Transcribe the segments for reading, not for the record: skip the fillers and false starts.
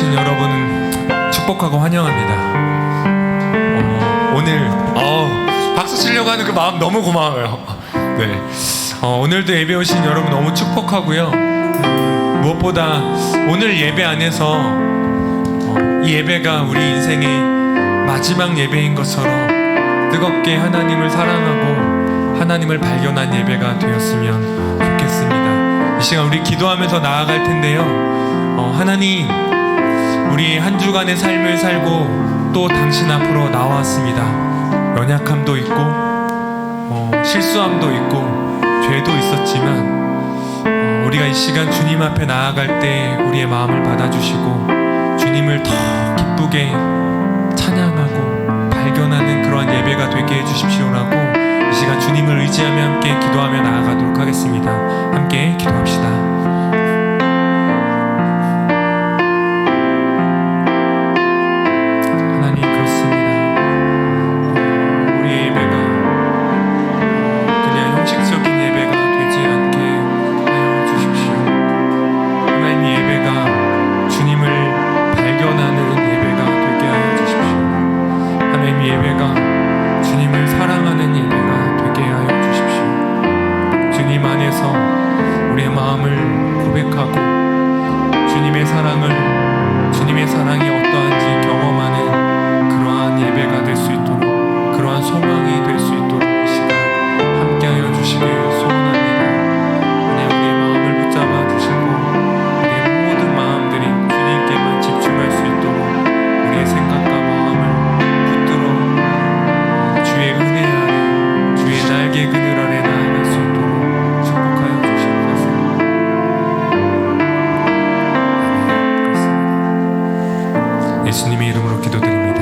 오신 여러분은 축복하고 환영합니다. 오늘 박수 치려고 하는 그 마음 너무 고마워요. 네, 오늘도 예배 오신 여러분 너무 축복하고요. 무엇보다 오늘 예배 안에서 이 예배가 우리 인생의 마지막 예배인 것처럼 뜨겁게 하나님을 사랑하고 하나님을 발견한 예배가 되었으면 좋겠습니다. 이 시간 우리 기도하면서 나아갈 텐데요. 하나님, 우리 한 주간의 삶을 살고 또 당신 앞으로 나왔습니다. 연약함도 있고 실수함도 있고 죄도 있었지만 우리가 이 시간 주님 앞에 나아갈 때 우리의 마음을 받아주시고 주님을 더 기쁘게 찬양하고 발견하는 그러한 예배가 되게 해주십시오라고 이 시간 주님을 의지하며 함께 기도하며 나아가도록 하겠습니다. 함께 기도합시다. 주님의 사랑이 어떠한지 경험하는 그러한 예배가 될 수 있도록, 그러한 소망이 될 수 있도록 이 시간 함께하여 주시길 소원합니다. 우리의 마음을 붙잡아 주시고 우리의 모든 마음들이 주님께만 집중할 수 있도록 우리의 생각과 마음을 붙들어 주의 은혜 아래, 주의 날개 그늘 아래 나아갈 수 있도록 축복하여 주시옵소서. 예수님의 이름으로 기도드립니다.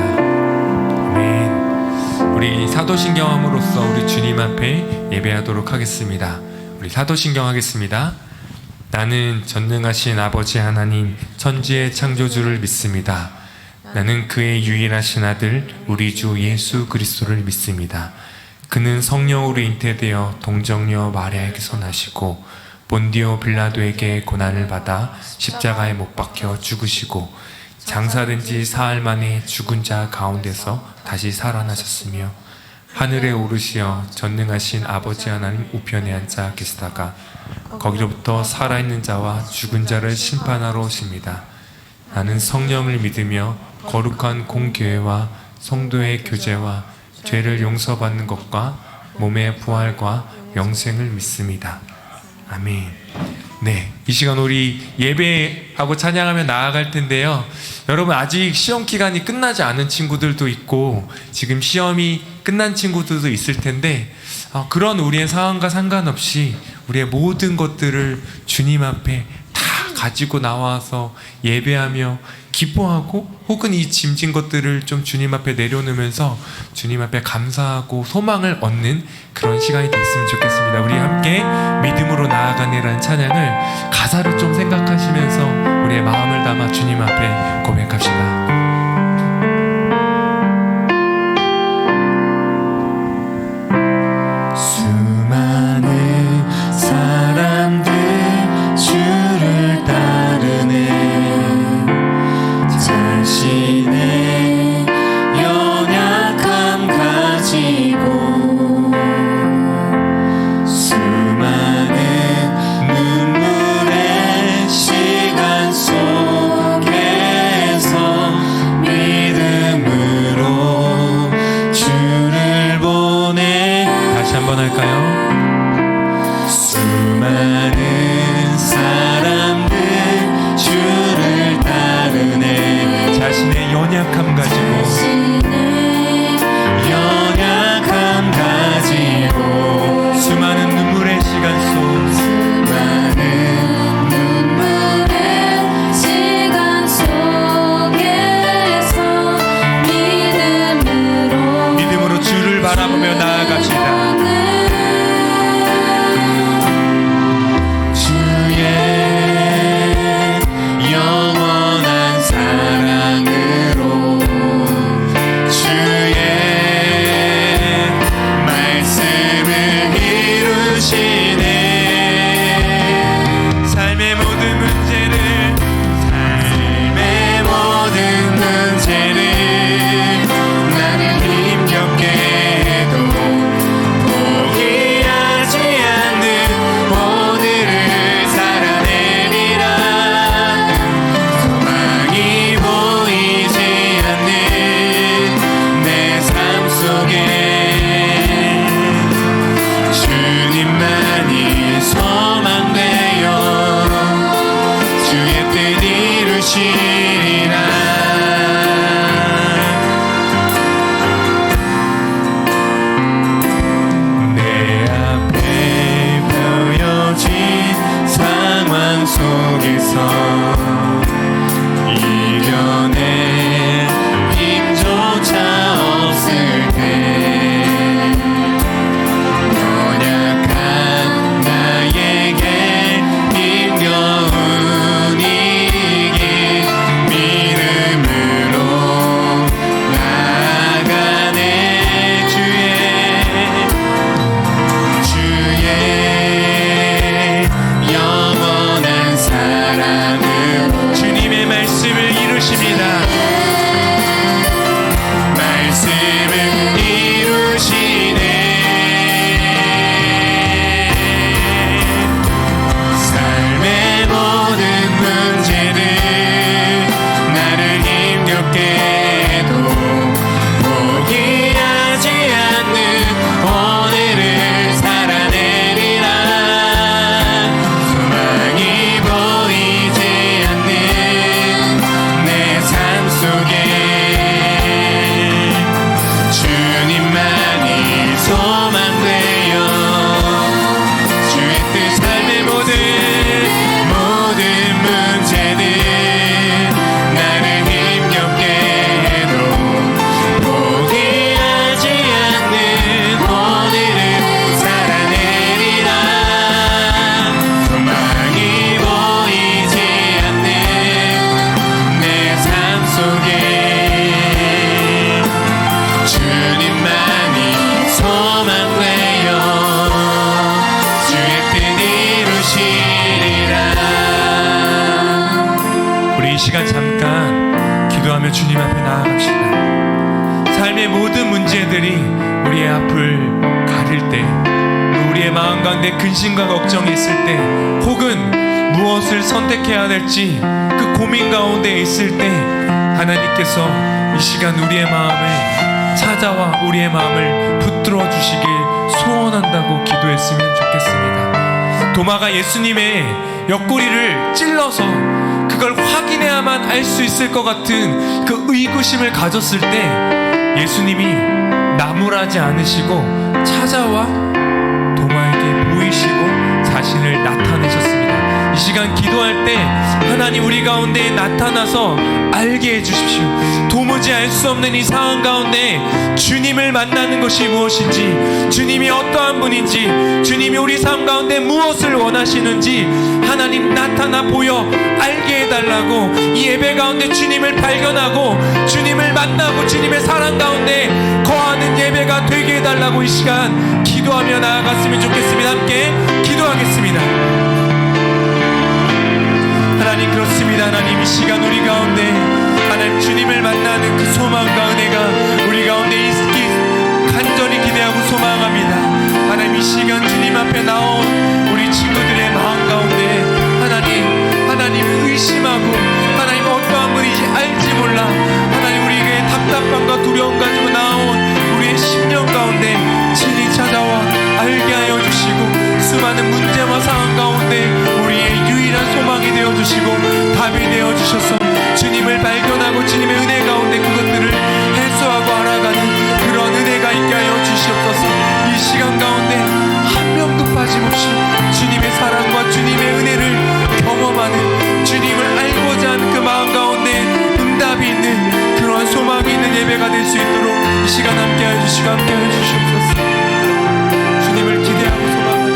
아멘. 우리 사도신경함으로써 우리 주님 앞에 예배하도록 하겠습니다. 우리 사도신경 하겠습니다. 나는 전능하신 아버지 하나님 천지의 창조주를 믿습니다. 나는 그의 유일하신 아들 우리 주 예수 그리스도를 믿습니다. 그는 성령으로 잉태되어 동정녀 마리아에게서 나시고 본디오 빌라도에게 고난을 받아 십자가에 못 박혀 죽으시고 장사된 지 사흘 만에 죽은 자 가운데서 다시 살아나셨으며 하늘에 오르시어 전능하신 아버지 하나님 우편에 앉아 계시다가 거기로부터 살아있는 자와 죽은 자를 심판하러 오십니다. 나는 성령을 믿으며 거룩한 공교회와 성도의 교제와 죄를 용서받는 것과 몸의 부활과 영생을 믿습니다. 아멘. 네, 이 시간 우리 예배하고 찬양하며 나아갈 텐데요. 여러분, 아직 시험 기간이 끝나지 않은 친구들도 있고 지금 시험이 끝난 친구들도 있을 텐데 그런 우리의 상황과 상관없이 우리의 모든 것들을 주님 앞에 다 가지고 나와서 예배하며 기뻐하고 혹은 이 짐진 것들을 좀 주님 앞에 내려놓으면서 주님 앞에 감사하고 소망을 얻는 그런 시간이 됐으면 좋겠습니다. 우리 함께 믿음으로 나아가네라는 찬양을 가사를 좀 생각하시면서 우리의 마음을 담아 주님 앞에 고백합시다. 한번 할까요? 수많은 사람들 주를 따르네. 자신의 연약함 가지고 수많은 눈물의 시간 속 믿음으로 주를 바라보며 나아갑시다. 영원한 사랑으로 이루시리라. 내 앞에 보여진 상황 속에서 이겨낼 힘조차 없을 때 연약한 나에게 힘겨운 이길 믿음으로 나아가네. 주의 영원한 사랑으로 주님의 말씀을 이루십니다. 말씀을 이루시네. 삶의 모든 문제들 나를 힘겹게 해도 포기하지 않는 오늘을 살아내리라. 소망이 보이지 않는 내 삶 속에 주님만이 소망되어 주의 뜻 삶의 모든 문제들 나를 힘겹게 해도 포기하지 않는 오늘을 살아내리라. 소망이 보이지 않는 내 삶 속에 주님만이 소망되어 주의 뜻 이루시리라. 우리 이 시간 잠깐 기도하며 주님 앞에 나아갑시다. 삶의 모든 문제들이 우리의 앞을 가릴 때, 우리의 마음 가운데 근심과 걱정이 있을 때, 혹은 무엇을 선택해야 될지 그 고민 가운데 있을 때 하나님께서 이 시간 우리의 마음을 찾아와 우리의 마음을 붙들어 주시길 소원한다고 기도했으면 좋겠습니다. 도마가 예수님의 옆구리를 찔러서 그걸 확인해야만 알 수 있을 것 같은 그 의구심을 가졌을 때 예수님이 나무라지 않으시고 찾아와 도마에게 보이시고 자신을 나타내셨습니다. 이 시간 기도할 때 하나님 우리 가운데 나타나서 알게 해주십시오. 도무지 알 수 없는 이 상황 가운데 주님을 만나는 것이 무엇인지, 주님이 어떠한 분인지, 주님이 우리 삶 가운데 무엇을 원하시는지 하나님 나타나 보여 알게 해달라고, 이 예배 가운데 주님을 발견하고 주님을 만나고 주님의 사랑 가운데 거하는 예배가 되게 해달라고 이 시간 기도하며 나아갔으면 좋겠습니다. 함께 기도하겠습니다. 하나님, 그렇습니다. 하나님, 이 시간 우리 가운데 하나님 주님을 만나는 그 소망과 은혜가 우리 가운데 있기 간절히 기대하고 소망합니다. 하나님, 이 시간 주님 앞에 나온 우리 친구들의 마음 가운데 하나님 의심하고 하나님 어떠한 분인지 알지 몰라 하나님 우리에게 답답함과 두려움 가지고 나온 우리의 심령 가운데 친히 찾아와 알게 하여 주시고, 수많은 문제와 상황 가운데 우리의 유일한 소망이 되어주시고 답이 되어주셔서 주님을 발견하고 주님의 은혜 가운데 그것들을 해소하고 알아가는 그런 은혜가 있게 하여 주시옵소서. 이 시간 가운데 한 명도 빠짐없이 주님의 사랑과 주님의 은혜를 경험하는, 주님을 알고자 하는 그 마음 가운데 응답이 있는 그러한 소망이 있는 예배가 될 수 있도록 이 시간 함께 해주시고 함께 해주시옵소서. 주님을 기대하고 소망하는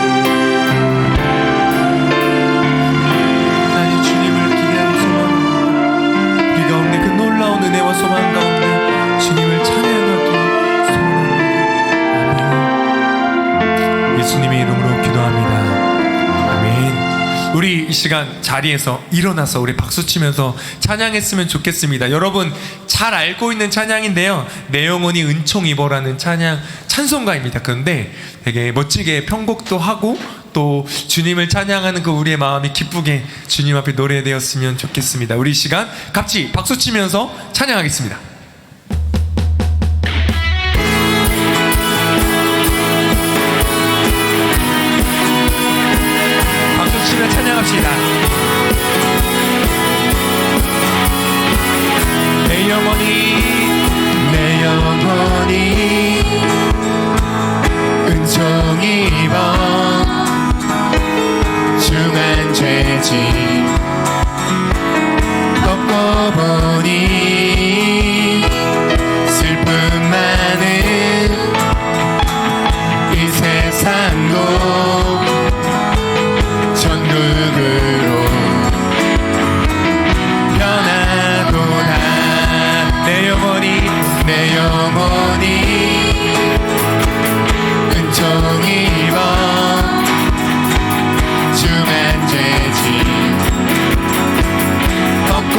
하나님, 주님을 기대하고 소망하는 우리 가운데 그 놀라운 은혜와 소망 가운데 주님을 찬양하기 소원합니다. 예수님의 이름으로 기도합니다. 우리 이 시간 자리에서 일어나서 우리 박수치면서 찬양했으면 좋겠습니다. 여러분 잘 알고 있는 찬양인데요, 내 영혼이 은총 입어라는 찬송가입니다. 그런데 되게 멋지게 편곡도 하고 또 주님을 찬양하는 그 우리의 마음이 기쁘게 주님 앞에 노래되었으면 좋겠습니다. 우리 이 시간 같이 박수치면서 찬양하겠습니다. 찬양합시다.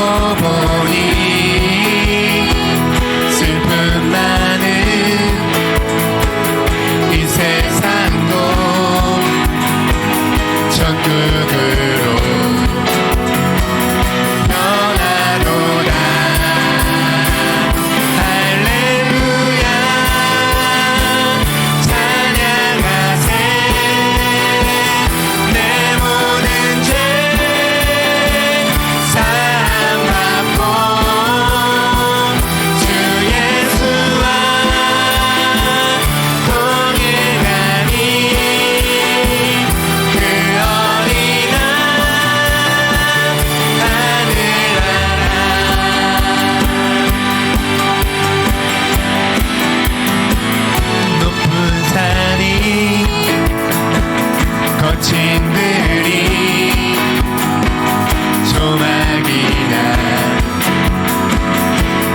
알고 보니 슬픔 많은 이 세상도 천국으로 변하도다. 할렐루야 찬양하세. 내 모든 죄 사함받고 주 예수와 동행하니 그 어린아 하늘나라. 높은 산이 거친 들이 조막이나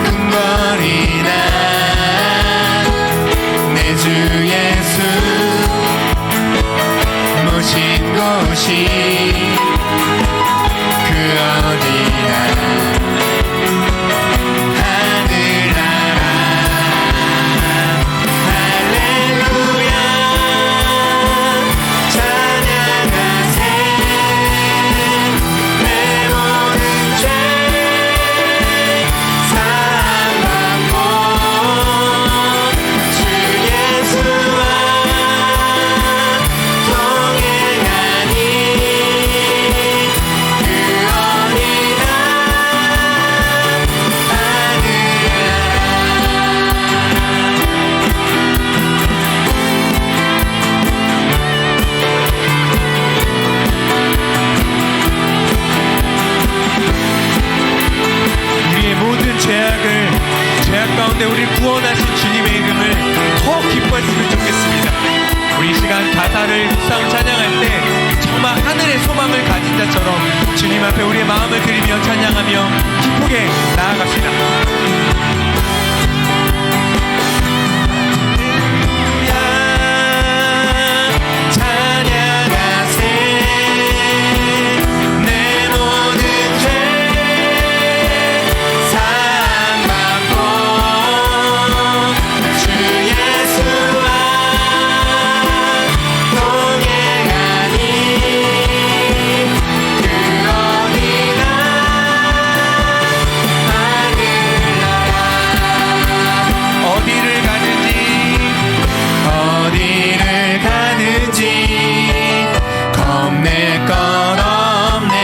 궁궐이나 내 주 예수 모신 곳이 그 어디나 하늘나라. 할렐루야 찬양하세. 내 모든 죄 사함받고 주 예수와 동행하니 그 어린아 우리의 모든 죄악 가운데 우리를 구원하신 주님의 이름을 더 기뻐했으면 좋겠습니다. 우리 이 시간 가사를 묵상 찬양할 때 정말 하늘의 소망을 가진 자처럼 주님 앞에 우리의 마음을 드리며 찬양하며 기쁘게 나아갑시다. 찬양하세. 내 모든 죄 사함받고 주 예수와 동행하니 그 어디나 하늘나라. 어디를 가든지 겁낼 것 없네.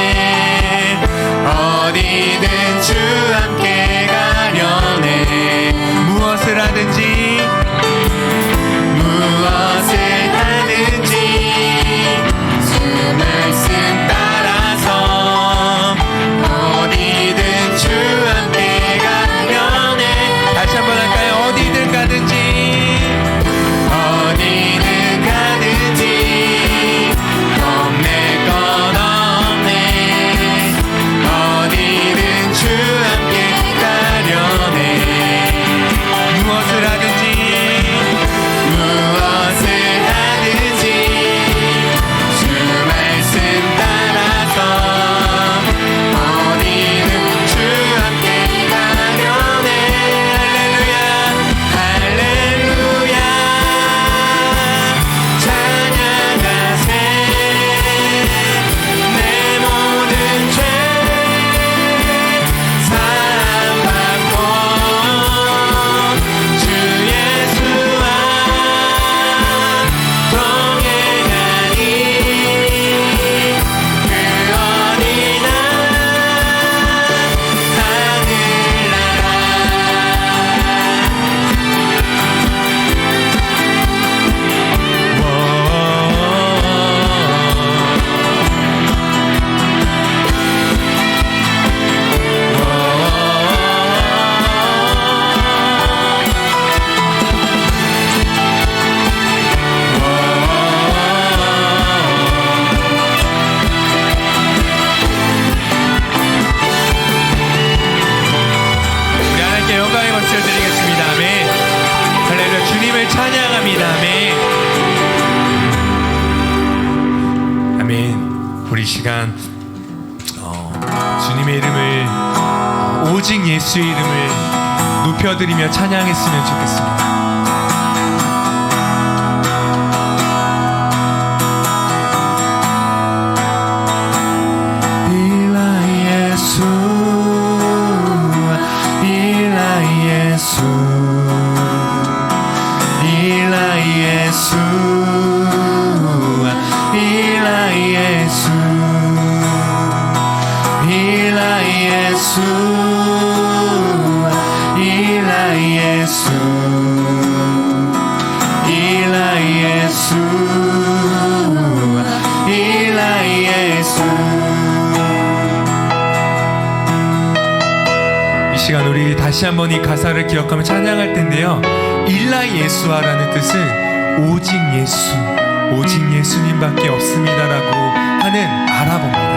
어디든 주 함께 가려네. 무엇을 하든지 주 말씀 따라서 어디든 주 함께 가려네. 다시 한번 할까요? 어디든 가든지 겁낼 것 없네. 어디든 주 함께 가려네. 무엇을 하든지 주 말씀 따라서 어디든 주 함께 가려네. 할렐루야 할렐루야 찬양하세. 내 모든 죄 사함받고 주 예수와 동행하니 그 어디나 우리 하나님께 영광의 박수를 드리겠습니다. 아멘. 할렐루야. 주님을 찬양합니다. 아멘. 아멘. 우리 시간 주님의 이름을 오직 예수의 이름을 높여드리며 찬양했으면 좋겠습니다. 이 시간 우리 다시 한번 이 가사를 기억하며 찬양할 텐데요. 일라 예수아라는 뜻은 오직 예수, 오직 예수님밖에 없습니다라고 하는 아랍어입니다.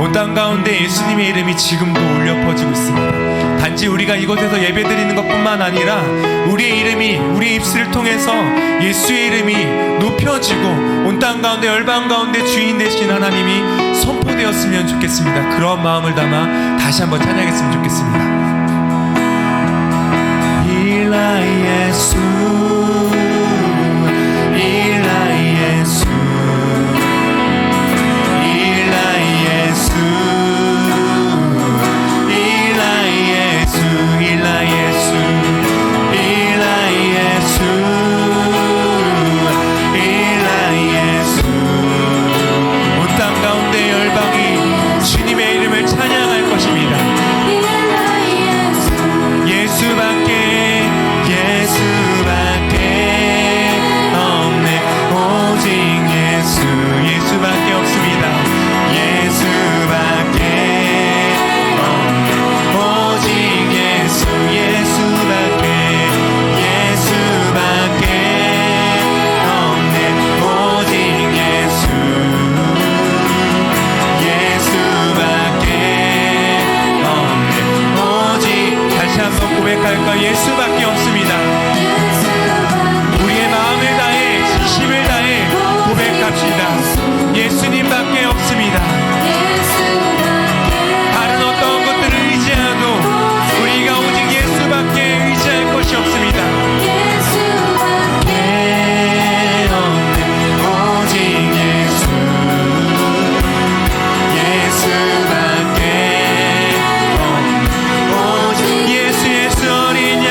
온 땅 가운데 예수님의 이름이 지금도 울려 퍼지고 있습니다. 단지 우리가 이곳에서 예배드리는 것뿐만 아니라 우리의 이름이 우리 입술을 통해서 예수의 이름이 높여지고 온 땅 가운데 열방 가운데 주인 되신 하나님이 선포되었으면 좋겠습니다. 그런 마음을 담아 다시 한번 찬양했으면 좋겠습니다. 일라 예수, 일라 예수, 일라 예수, 일라 예수, 일라 예수, 일라 예수, 일라 예수. 온 땅 가운데 열방이 주님의 이름을 찬양할 것입니다. 예수밖에 예수밖에 없습니다. 예수밖에 없네. 오직 예수, 예수밖에, 예수밖에 없네. 오직 예수, 예수밖에 없네. 오직 다시 한번 고백할까? 예수밖에 없습니다. 우리의 마음을 다해, 진심을 다해 고백합시다. 예수님밖에 없습니다. 다른 어떤 것들을 의지하도 우리가 오직 예수밖에 의지할 것이 없습니다. 예수밖에 없네. 오직 예수, 예수밖에 없네. 오직 예수, 예수 어린 양,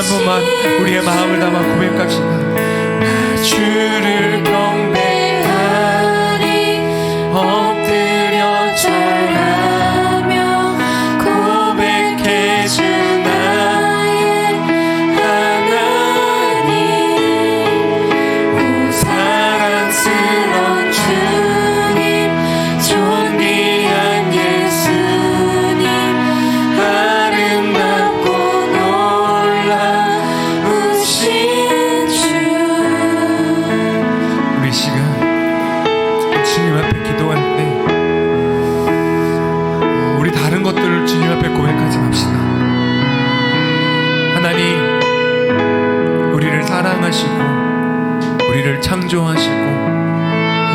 한 번만 우리의 마음을 담아 고백합시다. 주를 경배하리 엎드려 절하며 고백해 주 나의 하나님 오 사랑스러운 주님 존귀한 예수님 아름답고 놀라우신 주. 우리 시간 주님 앞에 기도할 때 우리 다른 것들을 주님 앞에 고백하지 맙시다. 하나님, 우리를 사랑하시고 우리를 창조하시고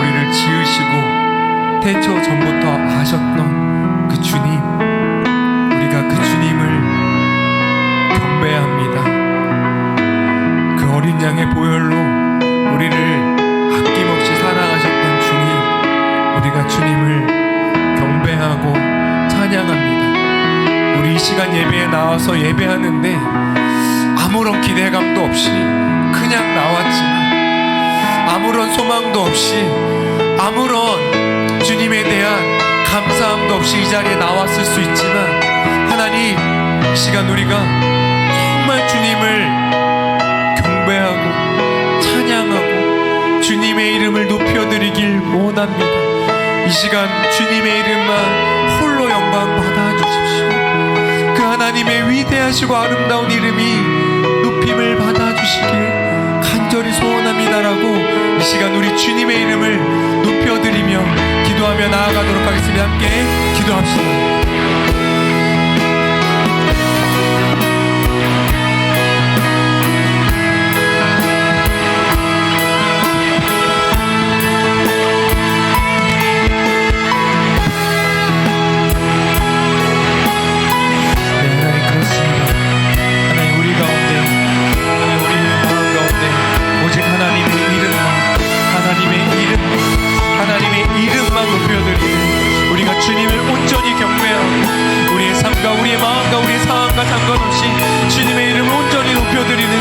우리를 지으시고 태초 전부터 하셨던 그 주님, 우리가 그 주님을 경배합니다. 그 어린 양의 보혈로 우리를 아낌없이 사랑하셨던 주님, 우리가 주님을 경배하고 찬양합니다. 우리 이 시간 예배에 나와서 예배하는데 아무런 기대감도 없이 그냥 나왔지만, 아무런 소망도 없이, 아무런 주님에 대한 감사함도 없이 이 자리에 나왔을 수 있지만, 하나님, 이 시간 우리가 정말 주님을 경배하고 찬양하고 주님의 이름을 높여드리길 원합니다. 이 시간 주님의 이름만 홀로 영광 받아주십시오. 그 하나님의 위대하시고 아름다운 이름이 높임을 받아주시길 간절히 소원합니다라고 이 시간 우리 주님의 이름을 높여드리며 기도하며 나아가도록 하겠습니다. 함께 기도합시다. 주님을 온전히 경배하고 우리의 삶과 우리의 마음과 우리의 상황과 상관없이 주님의 이름을 온전히 높여드리는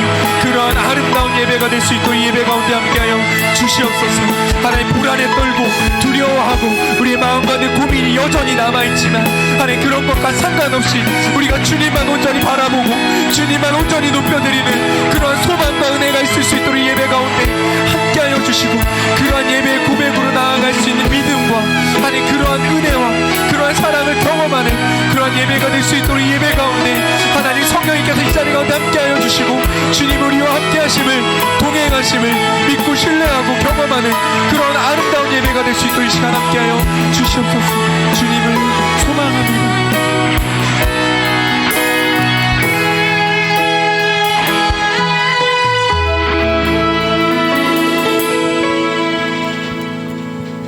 그러한 아름다운 예배가 될 수 있도록 예배 가운데 함께하여 주시옵소서. 하나님, 불안에 떨고 두려워하고 우리의 마음과 내 고민이 여전히 남아있지만 하나님, 그런 것과 상관없이 우리가 주님만 온전히 바라보고 주님만 온전히 높여드리는 그러한 소망과 은혜가 있을 수 있도록 예배 가운데 함께하여 주시고, 그러한 예배의 고백으로 나아갈 수 있는 믿음과 하나님 그러한 은혜와 그러한 사랑을 경험하는 그러한 예배가 될 수 있도록 예배 가운데 하나님 성령님께서 이 자리 가운데 함께하여 주시고 주님 우리와 함께하심을, 동행하심을 믿고 신뢰하고 경험하는 그러한 아름다운 예배가 될 수 있도록 이 시간 함께하여 주시옵소서. 주님을 소망합니다.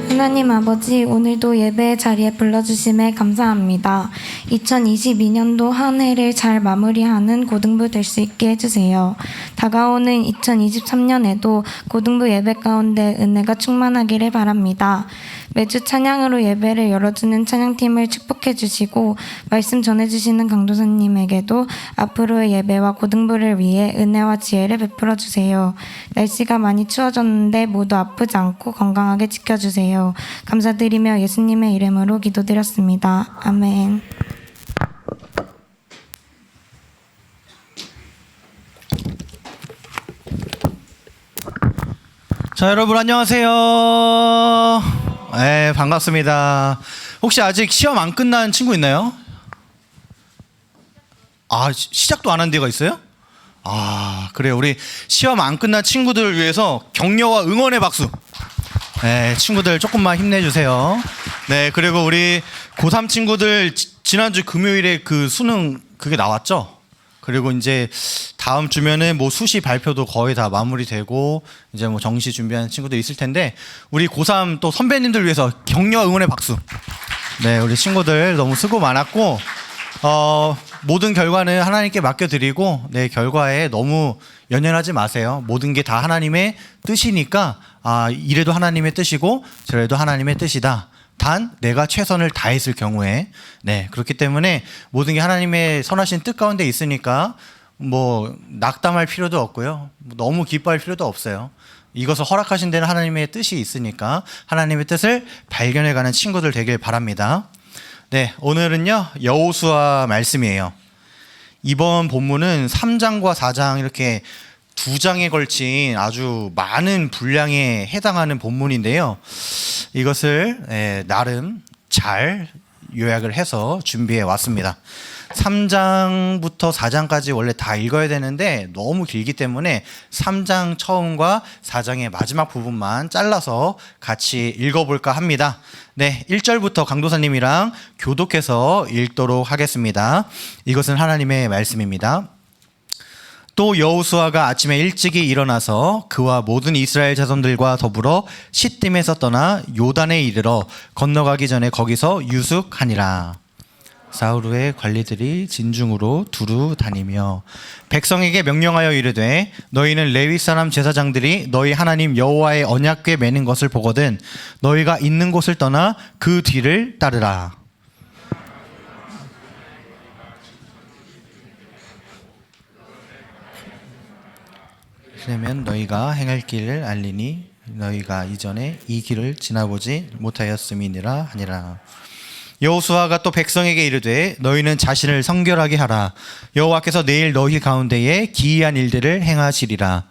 하나님 아버지, 오늘도 예배의 자리에 불러주심에 감사합니다. 2022년도 한 해를 잘 마무리하는 고등부 될 수 있게 해주세요. 다가오는 2023년에도 고등부 예배 가운데 은혜가 충만하기를 바랍니다. 매주 찬양으로 예배를 열어주는 찬양팀을 축복해 주시고 말씀 전해주시는 강도사님에게도 앞으로의 예배와 고등부를 위해 은혜와 지혜를 베풀어 주세요. 날씨가 많이 추워졌는데 모두 아프지 않고 건강하게 지켜주세요. 감사드리며 예수님의 이름으로 기도드렸습니다. 아멘. 자, 여러분 안녕하세요. 네, 반갑습니다. 혹시 아직 시험 안 끝난 친구 있나요? 아, 시작도 안 한 데가 있어요? 아, 그래요. 우리 시험 안 끝난 친구들을 위해서 격려와 응원의 박수. 네, 친구들 조금만 힘내주세요. 네, 그리고 우리 고3 친구들 지난주 금요일에 그 수능 그게 나왔죠? 그리고 이제 다음 주면은 뭐 수시 발표도 거의 다 마무리되고 이제 뭐 정시 준비하는 친구들 있을 텐데 우리 고3 또 선배님들 위해서 격려 응원의 박수. 네, 우리 친구들 너무 수고 많았고 모든 결과는 하나님께 맡겨드리고 네, 결과에 너무 연연하지 마세요. 모든 게 다 하나님의 뜻이니까 이래도 하나님의 뜻이고 저래도 하나님의 뜻이다. 단 내가 최선을 다했을 경우에 네, 그렇기 때문에 모든 게 하나님의 선하신 뜻 가운데 있으니까 뭐 낙담할 필요도 없고요. 너무 기뻐할 필요도 없어요. 이것을 허락하신 데는 하나님의 뜻이 있으니까 하나님의 뜻을 발견해가는 친구들 되길 바랍니다. 네, 오늘은요 여호수아 말씀이에요. 이번 본문은 3장과 4장 이렇게 두 장에 걸친 아주 많은 분량에 해당하는 본문인데요. 이것을 나름 잘 요약을 해서 준비해 왔습니다. 3장부터 4장까지 원래 다 읽어야 되는데 너무 길기 때문에 3장 처음과 4장의 마지막 부분만 잘라서 같이 읽어볼까 합니다. 네, 1절부터 강도사님이랑 교독해서 읽도록 하겠습니다. 이것은 하나님의 말씀입니다. 또 여호수아가 아침에 일찍이 일어나서 그와 모든 이스라엘 자손들과 더불어 시딤에서 떠나 요단에 이르러 건너가기 전에 거기서 유숙하니라. 사울의 관리들이 진중으로 두루 다니며 백성에게 명령하여 이르되 너희는 레위 사람 제사장들이 너희 하나님 여호와의 언약궤 매는 것을 보거든 너희가 있는 곳을 떠나 그 뒤를 따르라. 그러면 너희가 행할 길을 알리니 너희가 이전에 이 길을 지나보지 못하였음이니라 하니라. 여호수아가 또 백성에게 이르되 너희는 자신을 성결하게 하라. 여호와께서 내일 너희 가운데에 기이한 일들을 행하시리라.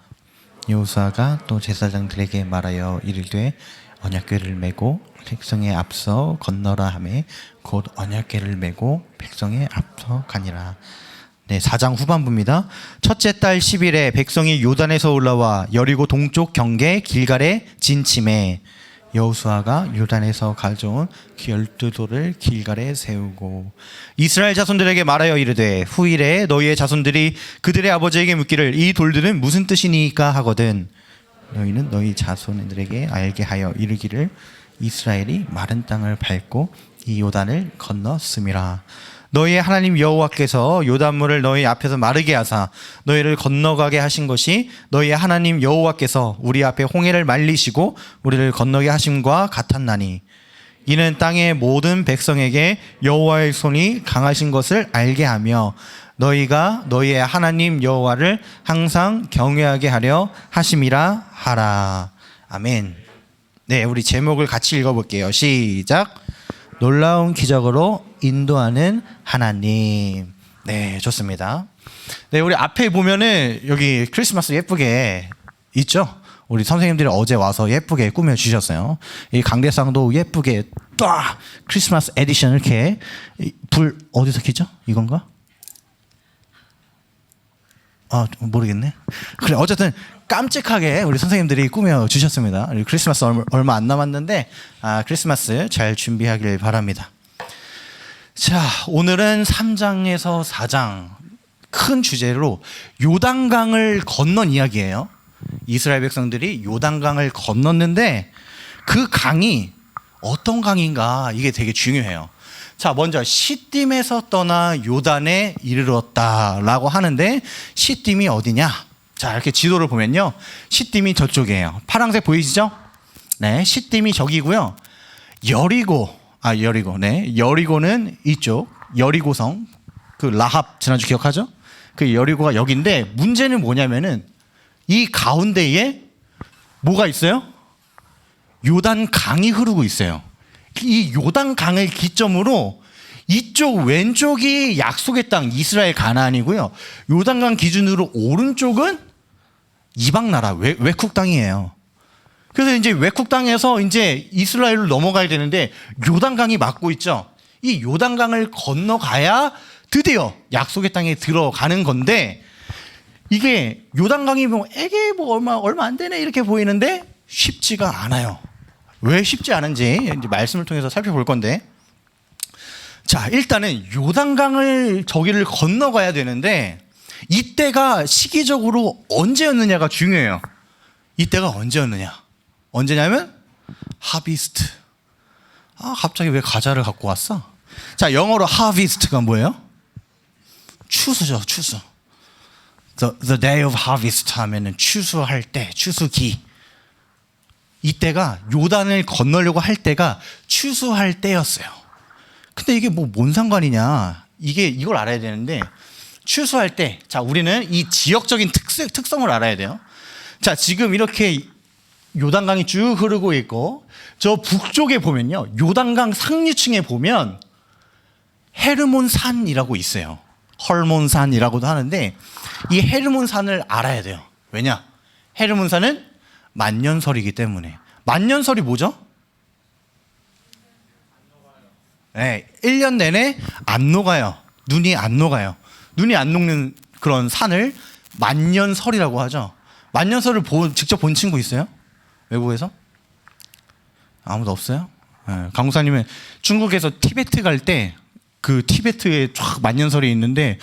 여호수아가 또 제사장들에게 말하여 이르되 언약궤를 메고 백성의 앞서 건너라 하매 곧 언약궤를 메고 백성의 앞서 가니라. 네, 4장 후반부입니다. 첫째 달 10일에 백성이 요단에서 올라와 여리고 동쪽 경계 길갈에 진침해 여호수아가 요단에서 가져온 12돌을 길갈에 세우고 이스라엘 자손들에게 말하여 이르되 후일에 너희의 자손들이 그들의 아버지에게 묻기를 이 돌들은 무슨 뜻이니까 하거든 너희는 너희 자손들에게 알게 하여 이르기를 이스라엘이 마른 땅을 밟고 이 요단을 건넜음이라. 너희의 하나님 여호와께서 요단물을 너희 앞에서 마르게 하사 너희를 건너가게 하신 것이 너희의 하나님 여호와께서 우리 앞에 홍해를 말리시고 우리를 건너게 하심과 같았나니 이는 땅의 모든 백성에게 여호와의 손이 강하신 것을 알게 하며 너희가 너희의 하나님 여호와를 항상 경외하게 하려 하심이라 하라. 아멘. 네, 우리 제목을 같이 읽어볼게요. 시작. 놀라운 기적으로 인도하는 하나님. 네, 좋습니다. 네, 우리 앞에 보면은 여기 크리스마스 예쁘게 있죠? 우리 선생님들이 어제 와서 예쁘게 꾸며주셨어요. 이 강대상도 예쁘게 딱 크리스마스 에디션 이렇게 불 어디서 켜죠? 이건가? 아, 모르겠네. 그래, 어쨌든 깜찍하게 우리 선생님들이 꾸며주셨습니다. 크리스마스 얼마 안 남았는데 크리스마스 잘 준비하길 바랍니다. 자, 오늘은 3장에서 4장 큰 주제로 요단강을 건넌 이야기예요. 이스라엘 백성들이 요단강을 건넜는데 그 강이 어떤 강인가 이게 되게 중요해요. 자, 먼저 시딤에서 떠나 요단에 이르렀다라고 하는데 시딤이 어디냐? 자, 이렇게 지도를 보면요. 시딤이 저쪽이에요. 파란색 보이시죠? 네, 시딤이 저기고요. 여리고는 이쪽. 여리고성. 그 라합 지난주 기억하죠? 그 여리고가 여기인데 문제는 뭐냐면은 이 가운데에 뭐가 있어요? 요단 강이 흐르고 있어요. 이 요단 강을 기점으로 이쪽 왼쪽이 약속의 땅 이스라엘 가나안이고요. 요단강 기준으로 오른쪽은 이방 나라 외국 땅이에요. 그래서 이제 외국 땅에서 이제 이스라엘로 넘어가야 되는데 요단강이 막고 있죠. 이 요단강을 건너가야 드디어 약속의 땅에 들어가는 건데 이게 요단강이 에게 얼마 안 되네 이렇게 보이는데 쉽지가 않아요. 왜 쉽지 않은지 이제 말씀을 통해서 살펴볼 건데, 자, 일단은 요단강을 저기를 건너가야 되는데 이때가 시기적으로 언제였느냐가 중요해요. 이때가 언제냐면 하비스트. 갑자기 왜 가자를 갖고 왔어? 자, 영어로 하비스트가 뭐예요? 추수죠, 추수. The day of harvest 하면은 추수할 때, 추수기. 이때가 요단을 건너려고 할 때가 추수할 때였어요. 근데 이게 뭔 상관이냐? 이걸 알아야 되는데 추수할 때, 자, 우리는 이 지역적인 특성을 알아야 돼요. 자, 지금 이렇게 요단강이 쭉 흐르고 있고, 저 북쪽에 보면요, 요단강 상류층에 보면 헤르몬산이라고 있어요. 헐몬산이라고도 하는데, 이 헤르몬산을 알아야 돼요. 왜냐? 헤르몬산은 만년설이기 때문에. 만년설이 뭐죠? 네, 1년 내내 안 녹아요. 눈이 안 녹아요. 눈이 안 녹는 그런 산을 만년설이라고 하죠. 만년설을 직접 본 친구 있어요? 외국에서? 아무도 없어요? 네, 강국사님은 중국에서 티베트 갈 때 그 티베트에 쫙 만년설이 있는데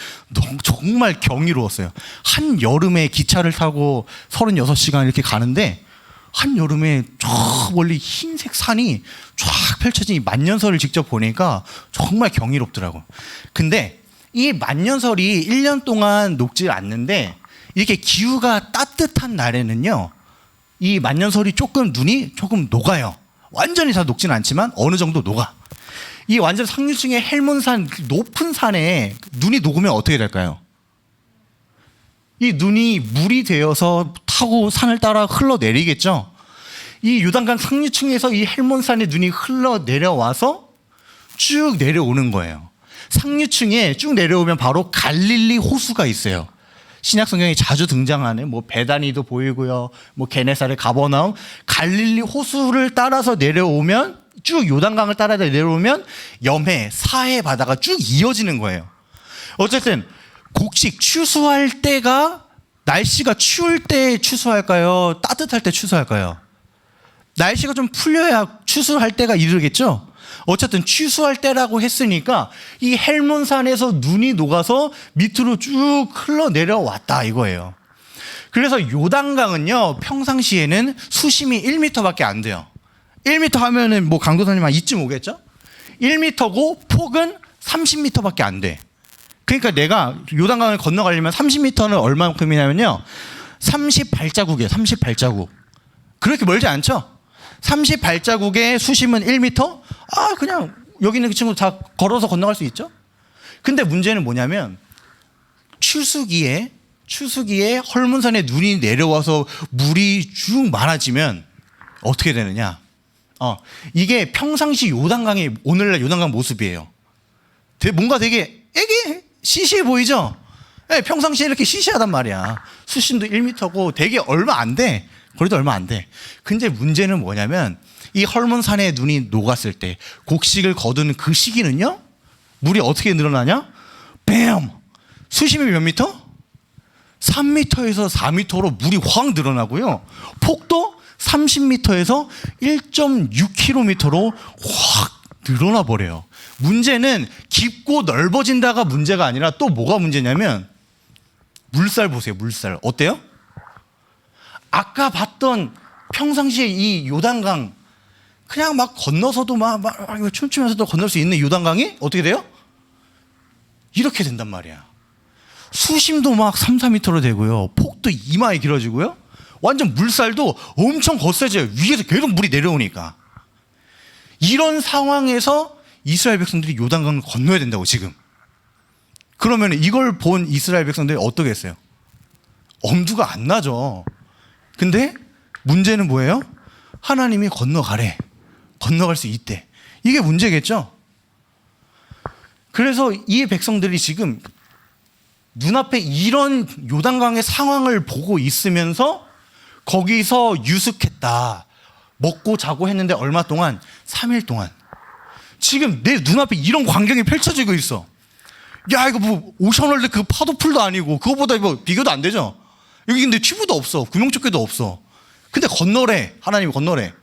정말 경이로웠어요. 한 여름에 기차를 타고 36시간 이렇게 가는데 한 여름에 저 멀리 흰색 산이 쫙 펼쳐진 이 만년설을 직접 보니까 정말 경이롭더라고. 근데 이 만년설이 1년 동안 녹지 않는데 이렇게 기후가 따뜻한 날에는요, 이 만년설이 눈이 조금 녹아요. 완전히 다 녹지는 않지만 어느 정도 녹아. 이 완전 상류층의 헬몬산 높은 산에 눈이 녹으면 어떻게 될까요? 이 눈이 물이 되어서 타고 산을 따라 흘러내리겠죠. 이 요단강 상류층에서 이 헬몬산의 눈이 흘러내려와서 쭉 내려오는 거예요. 상류층에 쭉 내려오면 바로 갈릴리 호수가 있어요. 신약 성경에 자주 등장하는 뭐 베다니도 보이고요, 뭐 게네사렛, 가버나움, 갈릴리 호수를 따라서 내려오면, 쭉 요단강을 따라 내려오면 염해, 사해 바다가 쭉 이어지는 거예요. 어쨌든 곡식 추수할 때가, 날씨가 추울 때 추수할까요? 따뜻할 때 추수할까요? 날씨가 좀 풀려야 추수할 때가 이르겠죠? 어쨌든 추수할 때라고 했으니까 이 헬몬산에서 눈이 녹아서 밑으로 쭉 흘러내려왔다 이거예요. 그래서 요단강은요, 평상시에는 수심이 1m밖에 안 돼요. 1m 하면은 뭐 강도사님 한 이쯤 오겠죠? 1m고 폭은 30m밖에 안 돼. 그러니까 내가 요단강을 건너가려면 30m는 얼마만큼이냐면요, 30발자국이에요. 30발자국. 그렇게 멀지 않죠? 30발자국의 수심은 1m? 아, 그냥 여기 있는 그 친구 다 걸어서 건너갈 수 있죠? 근데 문제는 뭐냐면 추수기에 헐문산에 눈이 내려와서 물이 쭉 많아지면 어떻게 되느냐? 이게 평상시 요단강의 오늘날 요단강 모습이에요. 뭔가 되게 시시해 보이죠? 네, 평상시에 이렇게 시시하단 말이야. 수심도 1m고 되게 얼마 안 돼. 거리도 얼마 안 돼. 근데 문제는 뭐냐면 이 헐몬산에 눈이 녹았을 때 곡식을 거두는 그 시기는요, 물이 어떻게 늘어나냐? 뱀! 수심이 몇 미터? 3m에서 4m로 물이 확 늘어나고요. 폭도 30m에서 1.6km로 확 늘어나 버려요. 문제는 깊고 넓어진다가 문제가 아니라 또 뭐가 문제냐면 물살 보세요. 물살. 어때요? 아까 봤던 평상시에 이 요단강 그냥 막 건너서도 막 춤추면서도 건널 수 있는 요단강이 어떻게 돼요? 이렇게 된단 말이야. 수심도 막 3, 4m로 되고요. 폭도 이마에 길어지고요. 완전 물살도 엄청 거세져요. 위에서 계속 물이 내려오니까. 이런 상황에서 이스라엘 백성들이 요단강을 건너야 된다고 지금. 그러면 이걸 본 이스라엘 백성들이 어떻게 했어요? 엄두가 안 나죠. 근데 문제는 뭐예요? 하나님이 건너가래. 건너갈 수 있대. 이게 문제겠죠? 그래서 이 백성들이 지금 눈앞에 이런 요단강의 상황을 보고 있으면서 거기서 유숙했다. 먹고 자고 했는데 얼마 동안? 3일 동안. 지금 내 눈앞에 이런 광경이 펼쳐지고 있어. 야, 이거 뭐 오션월드 그 파도풀도 아니고 그거보다 이거 비교도 안 되죠? 여기 근데 튜브도 없어. 구명조끼도 없어. 근데 건너래. 하나님이 건너래.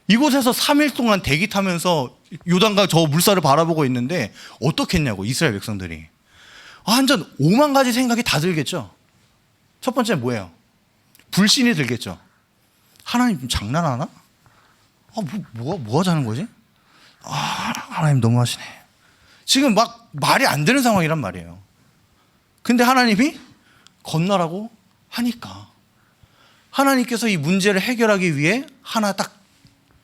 이곳에서 3일 동안 대기 타면서 요단강 저 물살을 바라보고 있는데 어떻겠냐고 이스라엘 백성들이. 완전 5만 가지 생각이 다 들겠죠. 첫 번째 뭐예요? 불신이 들겠죠. 하나님 좀 장난하나? 뭐 하자는 거지? 하나님 너무하시네. 지금 막 말이 안 되는 상황이란 말이에요. 근데 하나님이 건너라고 하니까 하나님께서 이 문제를 해결하기 위해 하나 딱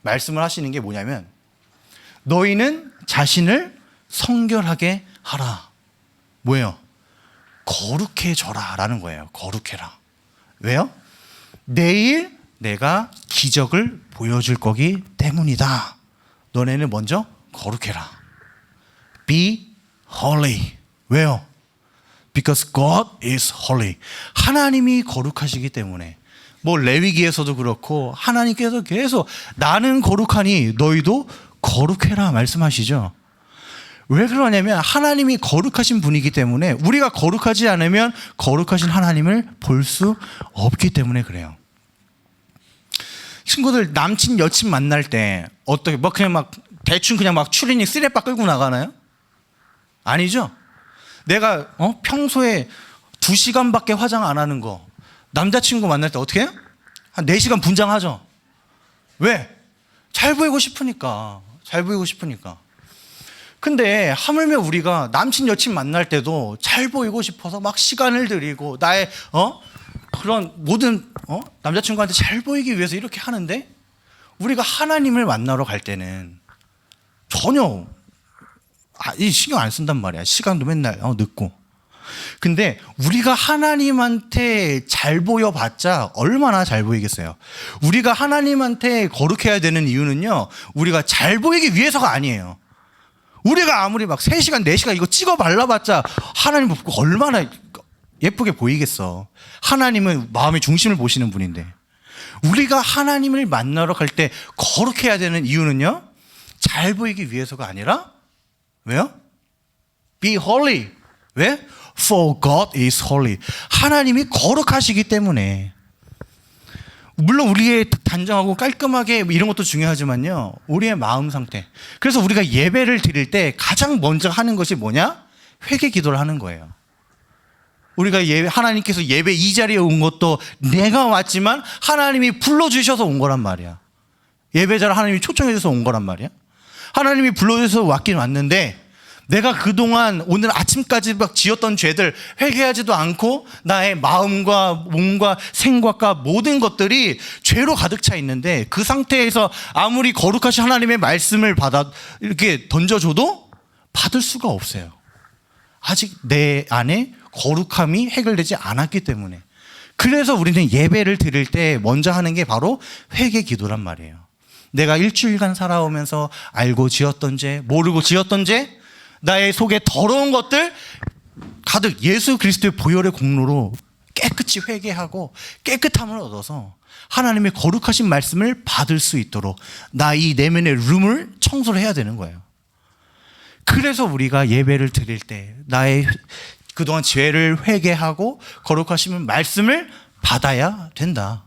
말씀을 하시는 게 뭐냐면 너희는 자신을 성결하게 하라. 뭐예요? 거룩해져라 라는 거예요. 거룩해라. 왜요? 내일 내가 기적을 보여줄 거기 때문이다. 너네는 먼저 거룩해라. Be holy. 왜요? Because God is holy. 하나님이 거룩하시기 때문에. 뭐 레위기에서도 그렇고 하나님께서 계속 나는 거룩하니 너희도 거룩해라 말씀하시죠. 왜 그러냐면 하나님이 거룩하신 분이기 때문에 우리가 거룩하지 않으면 거룩하신 하나님을 볼 수 없기 때문에 그래요. 친구들 남친 여친 만날 때 어떻게 뭐 그냥 막 대충 그냥 막 추리닝 쓰레빠 끌고 나가나요? 아니죠. 내가 평소에 2시간밖에 화장 안 하는 거 남자친구 만날 때 어떻게 해요? 한 4시간 분장하죠. 왜? 잘 보이고 싶으니까. 잘 보이고 싶으니까. 근데 하물며 우리가 남친 여친 만날 때도 잘 보이고 싶어서 막 시간을 들이고 나의 그런 모든 남자친구한테 잘 보이기 위해서 이렇게 하는데 우리가 하나님을 만나러 갈 때는 전혀 이 신경 안 쓴단 말이야. 시간도 맨날 늦고. 근데 우리가 하나님한테 잘 보여봤자 얼마나 잘 보이겠어요. 우리가 하나님한테 거룩해야 되는 이유는요, 우리가 잘 보이기 위해서가 아니에요. 우리가 아무리 막 3시간 4시간 이거 찍어 발라봤자 하나님 보고 얼마나 예쁘게 보이겠어. 하나님은 마음의 중심을 보시는 분인데, 우리가 하나님을 만나러 갈 때 거룩해야 되는 이유는요, 잘 보이기 위해서가 아니라 왜요? Be holy. 왜? For God is holy. 하나님이 거룩하시기 때문에. 물론 우리의 단정하고 깔끔하게 이런 것도 중요하지만요, 우리의 마음 상태. 그래서 우리가 예배를 드릴 때 가장 먼저 하는 것이 뭐냐? 회개 기도를 하는 거예요. 우리가 하나님께서 예배 이 자리에 온 것도 내가 왔지만 하나님이 불러주셔서 온 거란 말이야. 예배자를 하나님이 초청해 주셔서 온 거란 말이야. 하나님이 불러주셔서 왔긴 왔는데 내가 그동안 오늘 아침까지 막 지었던 죄들 회개하지도 않고 나의 마음과 몸과 생각과 모든 것들이 죄로 가득 차 있는데, 그 상태에서 아무리 거룩하신 하나님의 말씀을 받아 이렇게 던져줘도 받을 수가 없어요. 아직 내 안에 거룩함이 해결되지 않았기 때문에. 그래서 우리는 예배를 드릴 때 먼저 하는 게 바로 회개 기도란 말이에요. 내가 일주일간 살아오면서 알고 지었던 죄, 모르고 지었던 죄, 나의 속에 더러운 것들 가득 예수 그리스도의 보혈의 공로로 깨끗이 회개하고 깨끗함을 얻어서 하나님의 거룩하신 말씀을 받을 수 있도록 나 이 내면의 룸을 청소를 해야 되는 거예요. 그래서 우리가 예배를 드릴 때 나의 그동안 죄를 회개하고 거룩하신 말씀을 받아야 된다.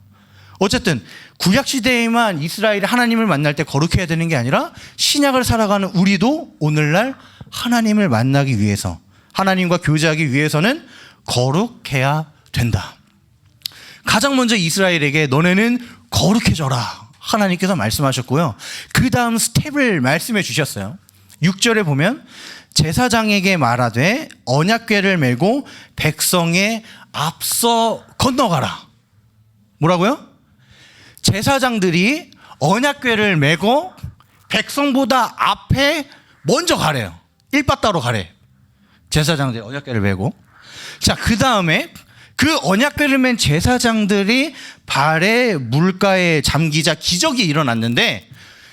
어쨌든 구약시대에만 이스라엘이 하나님을 만날 때 거룩해야 되는 게 아니라 신약을 살아가는 우리도 오늘날 하나님을 만나기 위해서, 하나님과 교제하기 위해서는 거룩해야 된다. 가장 먼저 이스라엘에게 너네는 거룩해져라 하나님께서 말씀하셨고요, 그 다음 스텝을 말씀해 주셨어요. 6절에 보면 제사장에게 말하되 언약궤를 메고 백성의 앞서 건너가라. 뭐라고요? 제사장들이 언약궤를 메고 백성보다 앞에 먼저 가래요. 일바따로 가래. 제사장들이 언약궤를 메고. 자, 그 다음에 그 언약궤를 맨 제사장들이 발에 물가에 잠기자 기적이 일어났는데,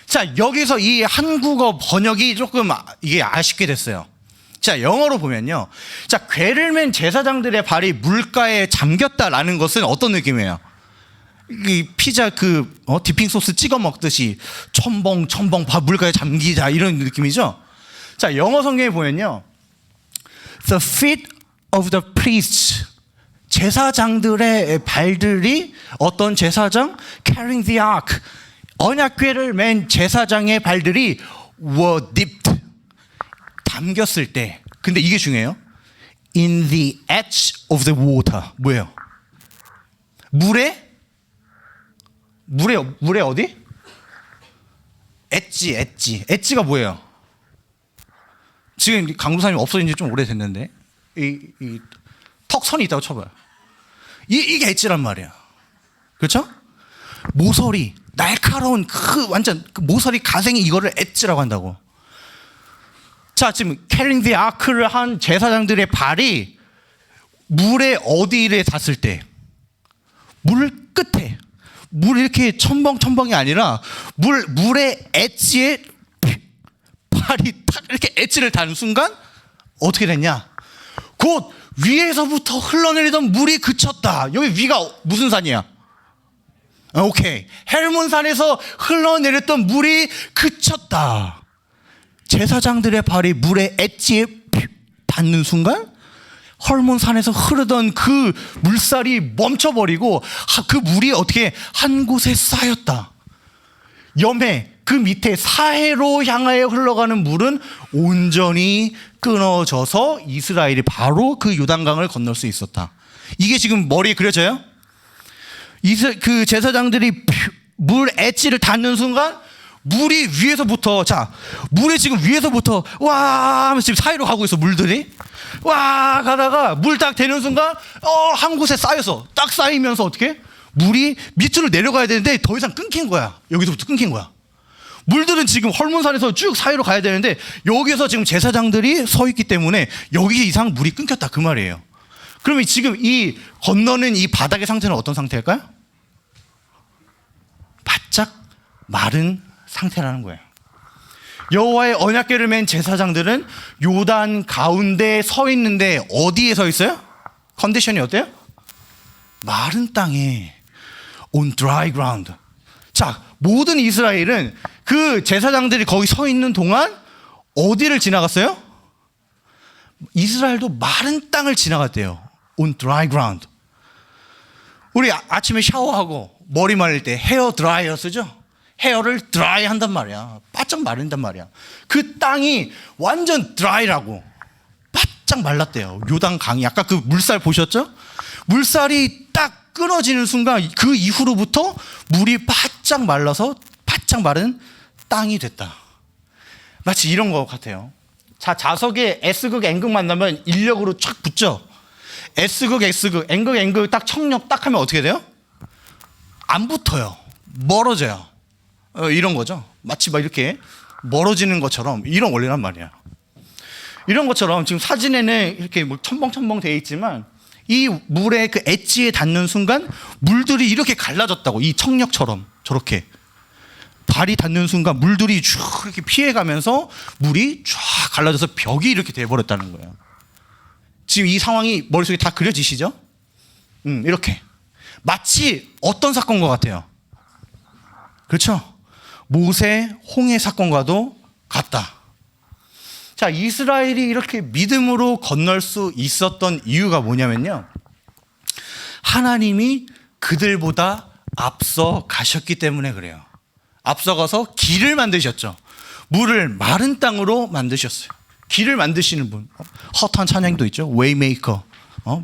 자, 여기서 이 한국어 번역이 조금 이게 아쉽게 됐어요. 자, 영어로 보면요, 자, 궤를 맨 제사장들의 발이 물가에 잠겼다라는 것은 어떤 느낌이에요? 이 피자 디핑 소스 찍어 먹듯이 첨벙 물가에 잠기자 이런 느낌이죠. 자, 영어 성경에 보면요, The feet of the priests, 제사장들의 발들이, 어떤 제사장? Carrying the ark, 언약궤를 맨 제사장의 발들이 were dipped, 담겼을 때. 근데 이게 중요해요. In the edge of the water. 뭐예요? 물에 어디? 엣지가 뭐예요? 지금 강도사님 없어진 지 좀 오래됐는데 이 턱선이 있다고 쳐봐요. 이게 엣지란 말이야. 그렇죠? 모서리, 날카로운 완전 모서리 가생이 이거를 엣지라고 한다고. 자, 지금 carrying the ark를 한 제사장들의 발이 물의 어디에 닿았을 때, 물 끝에, 물 이렇게 첨벙첨벙이 아니라 물의 엣지에 발이 탁 이렇게 엣지를 닿는 순간 어떻게 됐냐? 곧 위에서부터 흘러내리던 물이 그쳤다. 여기 위가 무슨 산이야? 오케이. 헬몬산에서 흘러내렸던 물이 그쳤다. 제사장들의 발이 물의 엣지에 닿는 순간 헐몬산에서 흐르던 그 물살이 멈춰버리고 그 물이 어떻게 한 곳에 쌓였다. 염해 그 밑에 사해로 향하여 흘러가는 물은 온전히 끊어져서 이스라엘이 바로 그 요단강을 건널 수 있었다. 이게 지금 머리에 그려져요? 그 제사장들이 물 엣지를 닿는 순간 물이 위에서부터, 자, 물이 지금 위에서부터 와 하면서 지금 사이로 가고 있어. 물들이 와 가다가 물 딱 되는 순간 한 곳에 쌓여서 딱 쌓이면서 어떻게 물이 밑으로 내려가야 되는데 더 이상 끊긴 거야. 여기서부터 끊긴 거야. 물들은 지금 헐몬산에서 쭉 사이로 가야 되는데 여기서 지금 제사장들이 서 있기 때문에 여기 이상 물이 끊겼다 그 말이에요. 그러면 지금 이 건너는 이 바닥의 상태는 어떤 상태일까요? 바짝 마른 상태라는 거예요. 여호와의 언약궤를 맨 제사장들은 요단 가운데 서 있는데 어디에 서 있어요? 컨디션이 어때요? 마른 땅에 on dry ground. 자, 모든 이스라엘은 그 제사장들이 거기 서 있는 동안 어디를 지나갔어요? 이스라엘도 마른 땅을 지나갔대요. on dry ground. 우리 아침에 샤워하고 머리 말릴 때 헤어 드라이어 쓰죠? 헤어를 드라이 한단 말이야. 바짝 마른단 말이야. 그 땅이 완전 드라이라고 바짝 말랐대요. 요단 강이 아까 그 물살 보셨죠? 물살이 딱 끊어지는 순간 그 이후로부터 물이 바짝 말라서 바짝 마른 땅이 됐다. 마치 이런 것 같아요. 자, 자석에 S극, N극 만나면 인력으로 촥 붙죠? S극, S극, N극, N극 딱 청력 딱 하면 어떻게 돼요? 안 붙어요. 멀어져요. 이런 거죠. 마치 막 이렇게 멀어지는 것처럼 이런 원리란 말이야. 이런 것처럼 지금 사진에는 이렇게 뭐 첨벙첨벙 되어 있지만 이 물의 그 엣지에 닿는 순간 물들이 이렇게 갈라졌다고. 이 청력처럼 저렇게 발이 닿는 순간 물들이 쭉 이렇게 피해가면서 물이 쫙 갈라져서 벽이 이렇게 돼버렸다는 거예요. 지금 이 상황이 머릿속에 다 그려지시죠? 이렇게 마치 어떤 사건과 같아요? 그렇죠? 모세 홍해 사건과도 같다. 자, 이스라엘이 이렇게 믿음으로 건널 수 있었던 이유가 뭐냐면요, 하나님이 그들보다 앞서 가셨기 때문에 그래요. 앞서가서 길을 만드셨죠. 물을 마른 땅으로 만드셨어요. 길을 만드시는 분, 헛한 찬양도 있죠. 웨이메이커,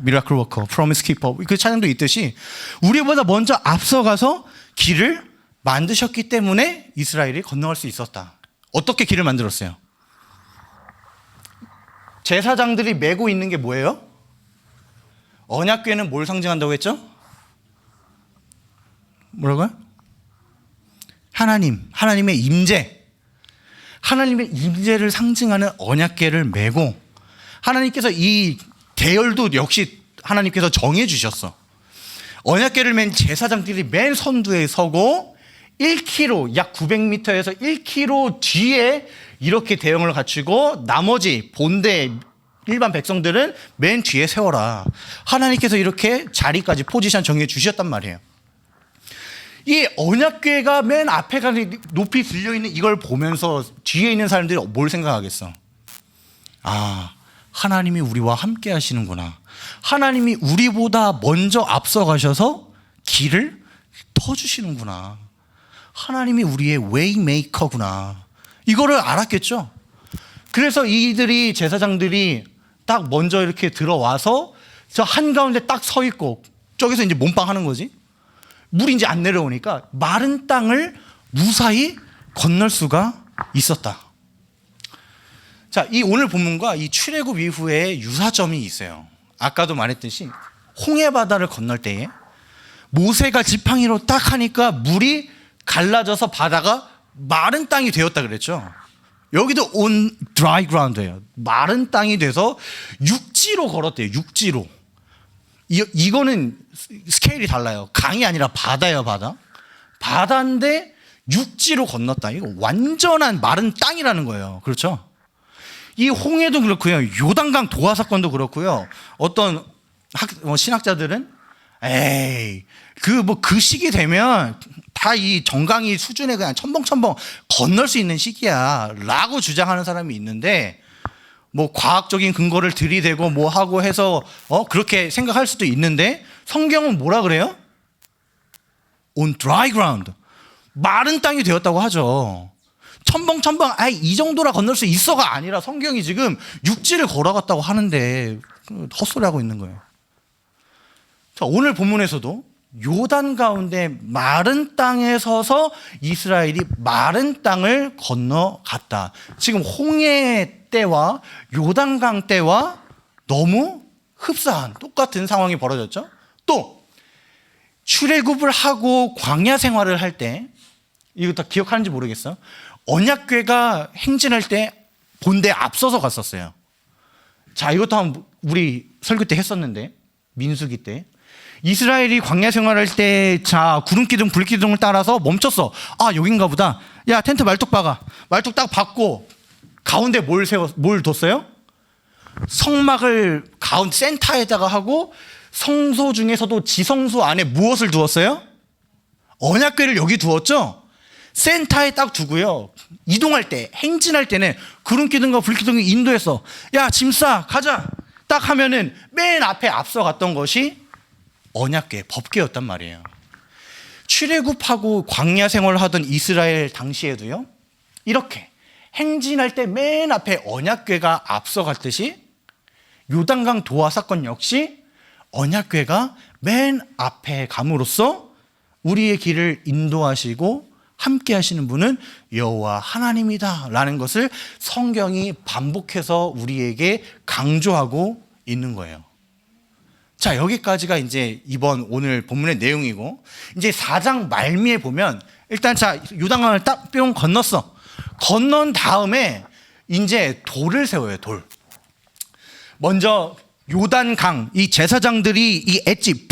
미라클 워커, 프로미스 키퍼, 그 찬양도 있듯이 우리보다 먼저 앞서가서 길을 만드셨기 때문에 이스라엘이 건너갈 수 있었다. 어떻게 길을 만들었어요? 제사장들이 메고 있는 게 뭐예요? 언약궤는 뭘 상징한다고 했죠? 뭐라고요? 하나님의 임재. 하나님의 임재를 상징하는 언약궤를 메고, 하나님께서 이 대열도 역시 하나님께서 정해 주셨어. 언약궤를 맨 제사장들이 맨 선두에 서고 1km, 약 900m에서 1km 뒤에 이렇게 대형을 갖추고 나머지 본대 일반 백성들은 맨 뒤에 세워라. 하나님께서 이렇게 자리까지 포지션 정해 주셨단 말이에요. 이 언약궤가 맨 앞에 가는 높이 들려있는 이걸 보면서 뒤에 있는 사람들이 뭘 생각하겠어? 아, 하나님이 우리와 함께 하시는구나. 하나님이 우리보다 먼저 앞서 가셔서 길을 터주시는구나. 하나님이 우리의 웨이메이커구나. 이거를 알았겠죠. 그래서 이들이, 제사장들이 딱 먼저 이렇게 들어와서 저 한가운데 딱 서 있고 저기서 이제 몸빵 하는 거지. 물이 이제 안 내려오니까 마른 땅을 무사히 건널 수가 있었다. 자, 이 오늘 본문과 이 출애굽 이후에 유사점이 있어요. 아까도 말했듯이 홍해 바다를 건널 때에 모세가 지팡이로 딱 하니까 물이 갈라져서 바다가 마른 땅이 되었다 그랬죠. 여기도 on dry ground예요. 마른 땅이 돼서 육지로 걸었대요. 육지로. 이거는 스케일이 달라요. 강이 아니라 바다예요, 바다. 바다인데 육지로 건넜다. 이거 완전한 마른 땅이라는 거예요. 그렇죠? 이 홍해도 그렇고요. 요단강 도하 사건도 그렇고요. 어떤 신학자들은 에이, 그 시기 되면 다 이 정강이 수준에 그냥 첨벙첨벙 건널 수 있는 시기야 라고 주장하는 사람이 있는데, 뭐 과학적인 근거를 들이대고 뭐 하고 해서 그렇게 생각할 수도 있는데, 성경은 뭐라 그래요? On dry ground, 마른 땅이 되었다고 하죠. 첨벙첨벙 이 정도라 건널 수 있어가 아니라 성경이 지금 육지를 걸어갔다고 하는데 헛소리하고 있는 거예요. 자, 오늘 본문에서도 요단 가운데 마른 땅에 서서 이스라엘이 마른 땅을 건너갔다. 지금 홍해 때와 요단강 때와 너무 흡사한 똑같은 상황이 벌어졌죠. 또 출애굽을 하고 광야 생활을 할 때, 이거 다 기억하는지 모르겠어, 언약궤가 행진할 때 본대에 앞서서 갔었어요. 자, 이것도 한번 우리 설교 때 했었는데, 민수기 때 이스라엘이 광야 생활할 때, 자, 구름기둥 불기둥을 따라서 멈췄어. 아, 여긴가 보다. 야, 텐트 말뚝 박아. 말뚝 딱 박고 가운데 뭘 뒀어요? 성막을 가운데 센터에다가 하고, 성소 중에서도 지성소 안에 무엇을 두었어요? 언약궤를 여기 두었죠. 센터에 딱 두고요. 이동할 때, 행진할 때는 구름기둥과 불기둥이 인도했어. 야, 짐 싸, 가자. 딱 하면은 맨 앞에 앞서갔던 것이 언약궤, 법궤였단 말이에요. 출애굽하고 광야 생활을 하던 이스라엘 당시에도요, 이렇게 행진할 때 맨 앞에 언약궤가 앞서갔듯이 요단강 도하 사건 역시 언약궤가 맨 앞에 감으로써 우리의 길을 인도하시고 함께 하시는 분은 여호와 하나님이다 라는 것을 성경이 반복해서 우리에게 강조하고 있는 거예요. 자, 여기까지가 이제 오늘 본문의 내용이고, 이제 4장 말미에 보면 일단 자, 요단강을 딱 뿅 건넜어. 건넌 다음에 이제 돌을 세워요. 돌. 먼저 요단강, 이 제사장들이 이 엣지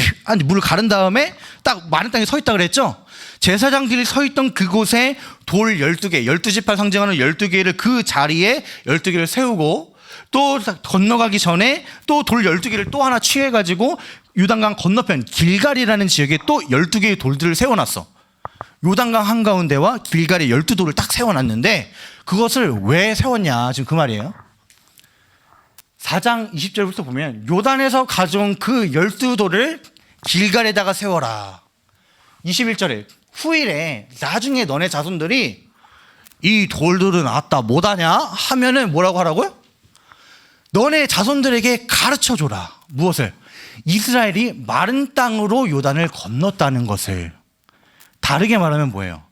물을 가른 다음에 딱 마른 땅에 서 있다 그랬죠. 제사장들이 서 있던 그곳에 돌 12개, 12지파 상징하는 12개를 그 자리에 12개를 세우고, 또 건너가기 전에 또 돌 12개를 또 하나 취해가지고 요단강 건너편 길갈이라는 지역에 또 12개의 돌들을 세워놨어. 요단강 한가운데와 길갈에 12돌을 딱 세워놨는데, 그것을 왜 세웠냐, 지금 그 말이에요. 4장 20절부터 보면 요단에서 가져온 그 12돌을 길갈에다가 세워라. 21절에 후일에 나중에 너네 자손들이 이 돌들은 아따 못하냐 하면은 뭐라고 하라고요? 너네 자손들에게 가르쳐줘라. 무엇을? 이스라엘이 마른 땅으로 요단을 건넜다는 것을. 다르게 말하면 뭐예요?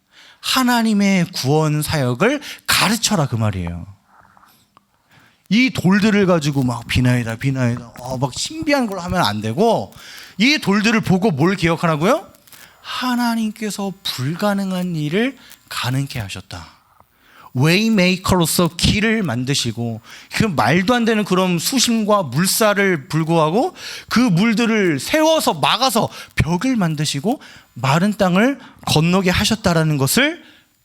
하나님의 구원 사역을 가르쳐라, 그 말이에요. 이 돌들을 가지고 막 비나이다 막 신비한 걸 하면 안 되고, 이 돌들을 보고 뭘 기억하라고요? 하나님께서 불가능한 일을 가능케 하셨다. 웨이메이커로서 길을 만드시고, 그 말도 안 되는 그런 수심과 물살을 불구하고 그 물들을 세워서 막아서 벽을 만드시고 마른 땅을 건너게 하셨다라는 것을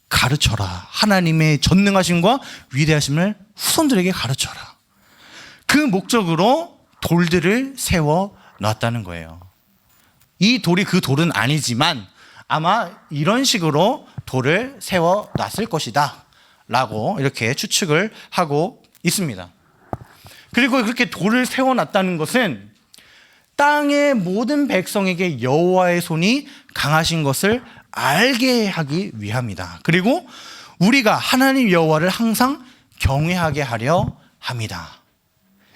가르쳐라. 하나님의 전능하심과 위대하심을 후손들에게 가르쳐라. 그 목적으로 돌들을 세워 놨다는 거예요. 이 돌이 그 돌은 아니지만 아마 이런 식으로 돌을 세워 놨을 것이다 라고 이렇게 추측을 하고 있습니다. 그리고 그렇게 돌을 세워 놨다는 것은 땅의 모든 백성에게 여호와의 손이 강하신 것을 알게 하기 위함이다. 그리고 우리가 하나님 여호와를 항상 경외하게 하려 합니다.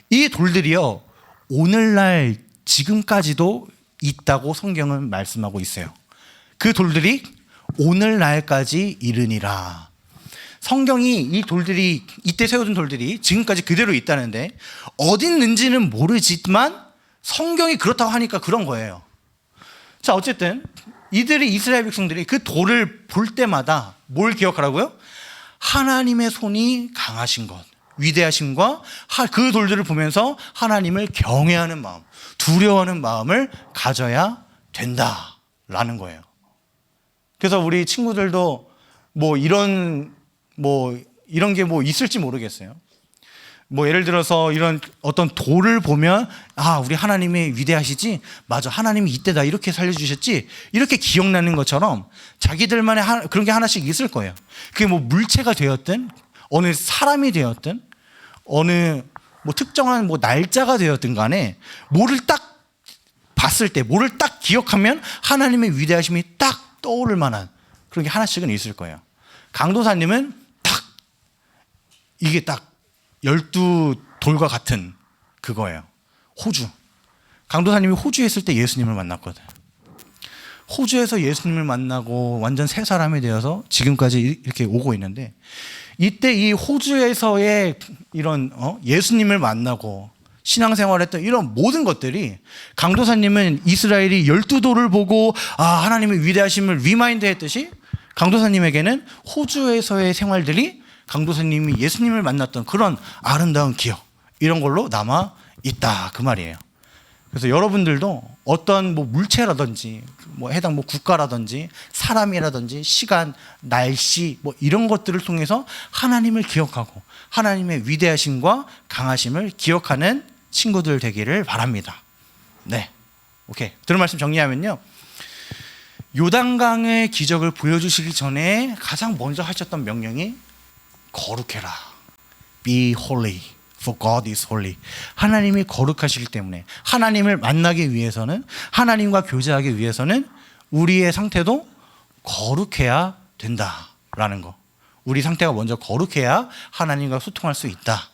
이 돌들이요, 오늘날 지금까지도 있다고 성경은 말씀하고 있어요. 그 돌들이 오늘날까지 이르니라. 성경이 이 돌들이, 이때 세워둔 돌들이 지금까지 그대로 있다는데, 어디 있는지는 모르지만 성경이 그렇다고 하니까 그런 거예요. 자, 어쨌든 이스라엘 백성들이 그 돌을 볼 때마다 뭘 기억하라고요? 하나님의 손이 강하신 것, 위대하심과 그 돌들을 보면서 하나님을 경외하는 마음, 두려워하는 마음을 가져야 된다라는 거예요. 그래서 우리 친구들도 이런 게 있을지 모르겠어요. 예를 들어서 이런 어떤 돌을 보면 우리 하나님이 위대하시지, 맞아, 하나님이 이때다 이렇게 살려주셨지, 이렇게 기억나는 것처럼 자기들만의 그런 게 하나씩 있을 거예요. 그게 물체가 되었든 어느 사람이 되었든 어느 특정한 날짜가 되었든 간에 뭐를 딱 봤을 때, 뭐를 딱 기억하면 하나님의 위대하심이 딱 떠오를 만한 그런 게 하나씩은 있을 거예요. 강도사님은 이게 딱 12돌과 같은 그거예요. 호주. 강도사님이 호주에 있을 때 예수님을 만났거든. 호주에서 예수님을 만나고 완전 새 사람이 되어서 지금까지 이렇게 오고 있는데, 이때 이 호주에서의 이런 예수님을 만나고 신앙생활했던 이런 모든 것들이, 강도사님은 이스라엘이 12돌을 보고 하나님의 위대하심을 리마인드 했듯이, 강도사님에게는 호주에서의 생활들이 강도사님이 예수님을 만났던 그런 아름다운 기억, 이런 걸로 남아 있다 그 말이에요. 그래서 여러분들도 어떤 물체라든지 해당 국가라든지 사람이라든지 시간, 날씨 이런 것들을 통해서 하나님을 기억하고 하나님의 위대하심과 강하심을 기억하는 친구들 되기를 바랍니다. 네, 오케이. 들은 말씀 정리하면요, 요단강의 기적을 보여주시기 전에 가장 먼저 하셨던 명령이 거룩해라. Be holy, for God is holy. 하나님이 거룩하시기 때문에 하나님을 만나기 위해서는, 하나님과 교제하기 위해서는 우리의 상태도 거룩해야 된다라는 거. 우리 상태가 먼저 거룩해야 하나님과 소통할 수 있다.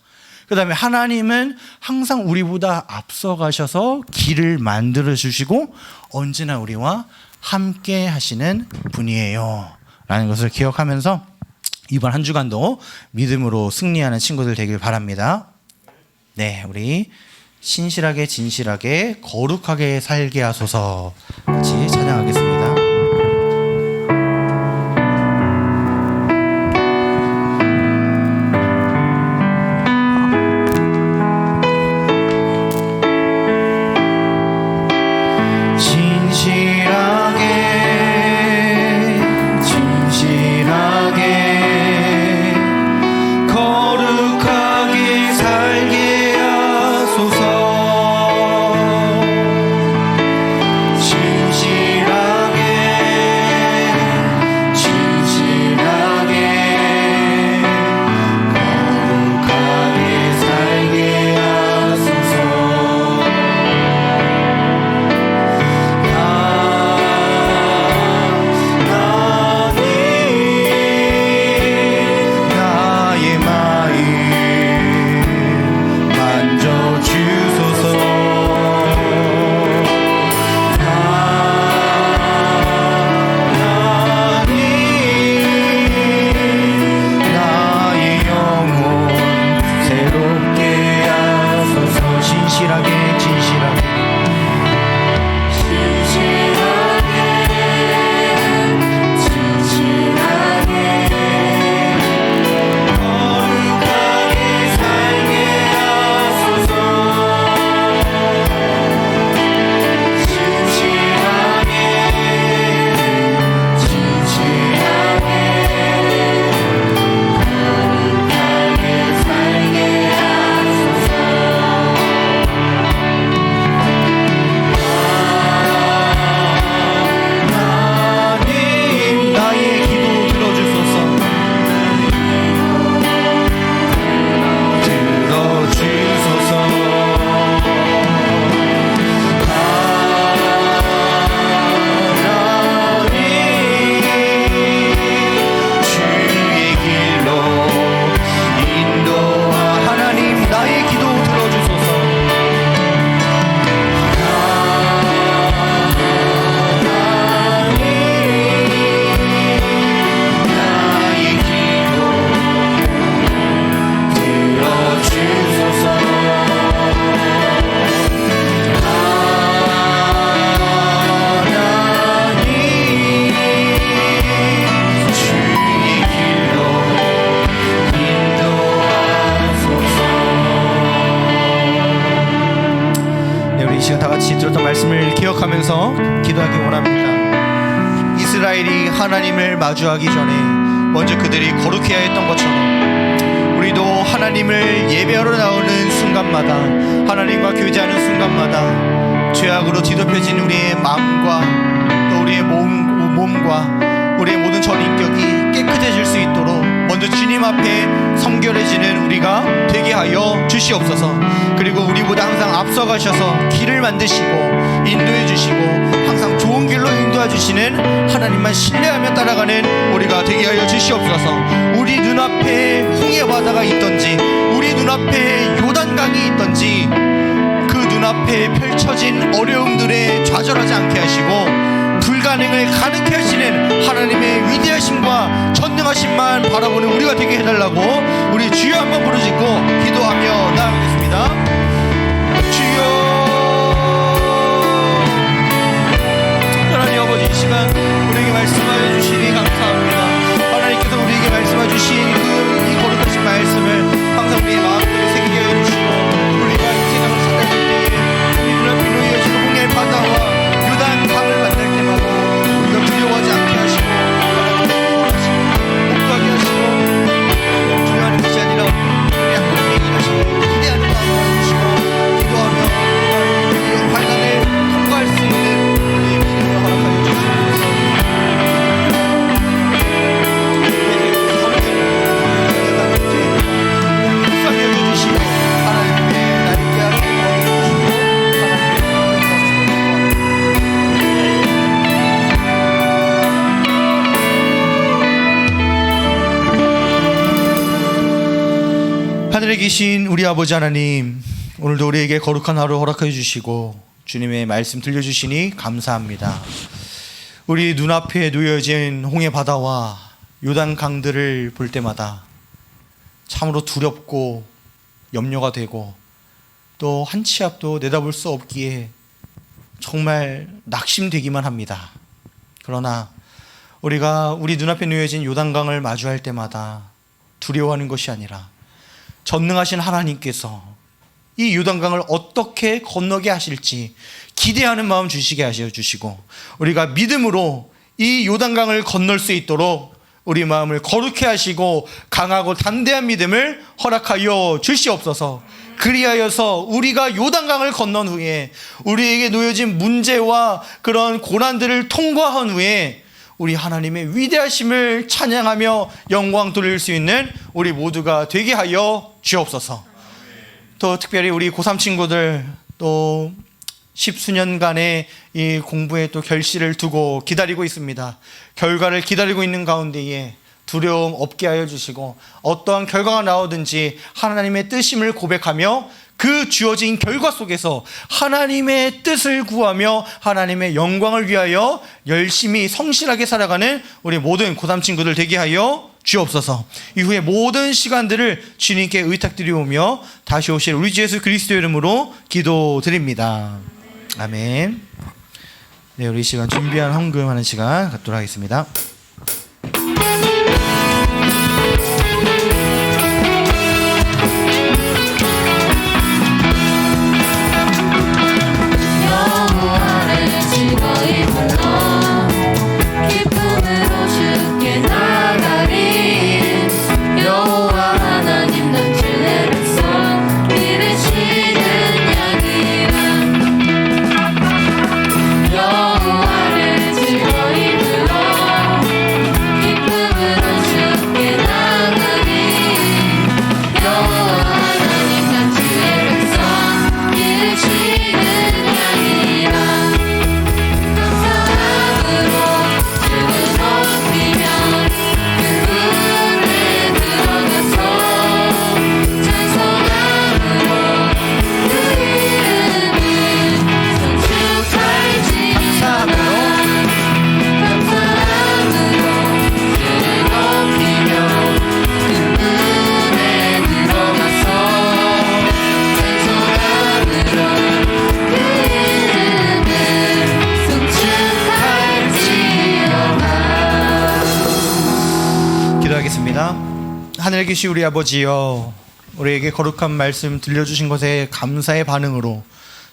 그 다음에 하나님은 항상 우리보다 앞서가셔서 길을 만들어 주시고 언제나 우리와 함께 하시는 분이에요 라는 것을 기억하면서 이번 한 주간도 믿음으로 승리하는 친구들 되길 바랍니다. 네, 우리 신실하게 진실하게 거룩하게 살게 하소서 같이 찬양하겠습니다. 진실하게 하나님을 마주하기 전에 먼저 그들이 거룩해야 했던 것처럼 우리도 하나님을 예배하러 나오는 순간마다, 하나님과 교제하는 순간마다 죄악으로 뒤덮여진 우리의 마음과 또 우리의 몸과 우리의 모든 전인격이 깨끗해질 수 있도록 먼저 주님 앞에 성결해지는 우리가 되게 하여 주시옵소서. 그리고 우리보다 항상 앞서가셔서 길을 만드시고 인도해 주시고 항상 좋은 길로 인도해 주시는 하나님만 신뢰하며 따라가는 우리가 되게 하여 주시옵소서. 우리 눈앞에 홍해 바다가 있던지 우리 눈앞에 요단강이 있던지 그 눈앞에 펼쳐진 어려움들에 좌절하지 않게 하시고 불가능을 가능케 하시는 하나님의 위대하심과 전능하심만 바라보는 우리가 되게 해달라고 우리 주여 한번 부르짖고 기도하며 나아가겠습니다. 주여, 하나님 아버지, 이 시간 우리에게 말씀하여 주시니 감사합니다. 하나님께서 우리에게 말씀하여 주신 이 거룩하신 말씀을 항상 우리의 마음속에 새기게 하여 주시고 우리가 이 세상을 살아갈 때에 우리 눈앞에 놓여진 홍해 바다와 요단 강을 만날 때마다 우리가 두려워하지 않게 하시고 목도하게 하시고 두려워하는 것이 아니라 우리 하나님의 일하시고 기대하는 마음을 주시고 기도하며 이 환난을 통과할 수 있는 우리의 믿음을 허락하여 주시옵소서. 살려줘 주시고 하나님의 날개 아래 주시고 하늘에 계신 우리 아버지 하나님, 오늘도 우리에게 거룩한 하루 허락해 주시고 주님의 말씀 들려주시니 감사합니다. 우리 눈앞에 놓여진 홍해 바다와 요단 강들을 볼 때마다 참으로 두렵고 염려가 되고 또 한 치 앞도 내다볼 수 없기에 정말 낙심되기만 합니다. 그러나 우리가 우리 눈앞에 놓여진 요단강을 마주할 때마다 두려워하는 것이 아니라 전능하신 하나님께서 이 요단강을 어떻게 건너게 하실지 기대하는 마음 주시게 하셔 주시고 우리가 믿음으로 이 요단강을 건널 수 있도록 우리 마음을 거룩해 하시고 강하고 담대한 믿음을 허락하여 주시옵소서. 그리하여서 우리가 요단강을 건넌 후에 우리에게 놓여진 문제와 그런 고난들을 통과한 후에 우리 하나님의 위대하심을 찬양하며 영광 돌릴 수 있는 우리 모두가 되게 하여 주옵소서. 또 특별히 우리 고3 친구들 또 십수년간의 이 공부에 또 결실을 두고 기다리고 있습니다. 결과를 기다리고 있는 가운데에 두려움 없게 하여 주시고 어떠한 결과가 나오든지 하나님의 뜻임을 고백하며 그 주어진 결과 속에서 하나님의 뜻을 구하며 하나님의 영광을 위하여 열심히 성실하게 살아가는 우리 모든 고3 친구들 되게 하여 주옵소서. 이후에 모든 시간들을 주님께 의탁드리오며 다시 오실 우리 주 예수 그리스도 이름으로 기도드립니다. 아멘. 네, 우리 이 시간 준비한 헌금하는 시간 갖도록 하겠습니다. 하늘에 계신 우리 아버지여, 우리에게 거룩한 말씀 들려주신 것에 감사의 반응으로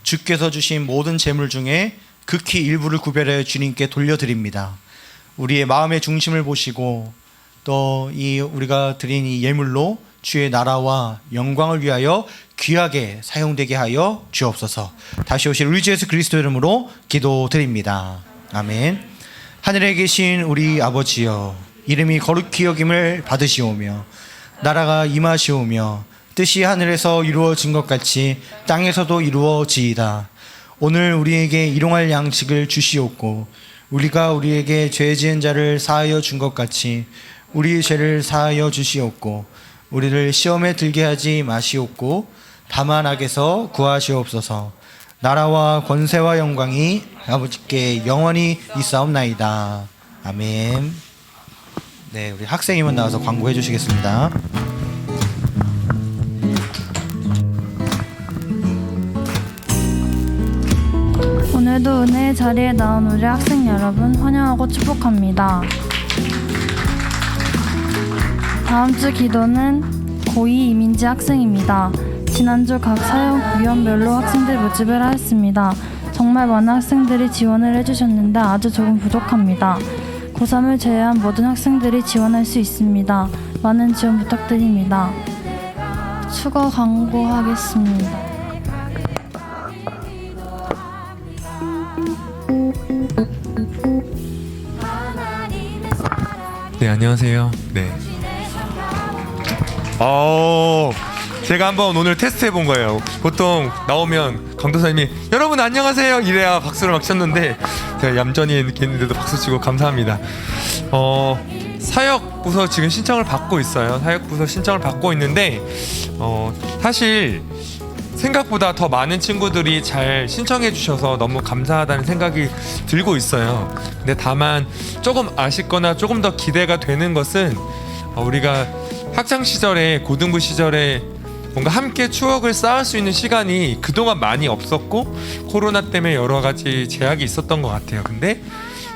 주께서 주신 모든 재물 중에 극히 일부를 구별하여 주님께 돌려드립니다. 우리의 마음의 중심을 보시고 또 이 우리가 드린 이 예물로 주의 나라와 영광을 위하여 귀하게 사용되게 하여 주옵소서. 다시 오실 우리 주 예수 그리스도 이름으로 기도드립니다. 아멘. 하늘에 계신 우리 아버지여, 이름이 거룩히 여김을 받으시오며 나라가 임하시오며 뜻이 하늘에서 이루어진 것 같이 땅에서도 이루어지이다. 오늘 우리에게 일용할 양식을 주시옵고 우리가 우리에게 죄 지은 자를 사하여 준 것 같이 우리의 죄를 사하여 주시옵고 우리를 시험에 들게 하지 마시옵고 다만 악에서 구하시옵소서. 나라와 권세와 영광이 아버지께 영원히 있사옵나이다. 아멘. 네, 우리 학생님은 나와서 광고해 주시겠습니다. 오늘도 은혜의 자리에 나온 우리 학생 여러분 환영하고 축복합니다. 다음 주 기도는 고2 이민지 학생입니다. 지난주 각 사역위원별로 학생들 모집을 하였습니다. 정말 많은 학생들이 지원을 해주셨는데 아주 조금 부족합니다. 고3을 제외한 모든 학생들이 지원할 수 있습니다. 많은 지원 부탁드립니다. 추가 광고하겠습니다. 네, 안녕하세요. 네. 제가 한번 오늘 테스트 해본 거예요. 보통 나오면 강도사님이 여러분 안녕하세요 이래야 박수를 막 쳤는데 제가 얌전히 했는데도 박수 치고 감사합니다. 사역부서 지금 신청을 받고 있어요. 사역부서 신청을 받고 있는데 사실 생각보다 더 많은 친구들이 잘 신청해 주셔서 너무 감사하다는 생각이 들고 있어요. 근데 다만 조금 아쉽거나 조금 더 기대가 되는 것은 우리가 학창 시절에 고등부 시절에 뭔가 함께 추억을 쌓을 수 있는 시간이 그동안 많이 없었고 코로나 때문에 여러 가지 제약이 있었던 것 같아요. 근데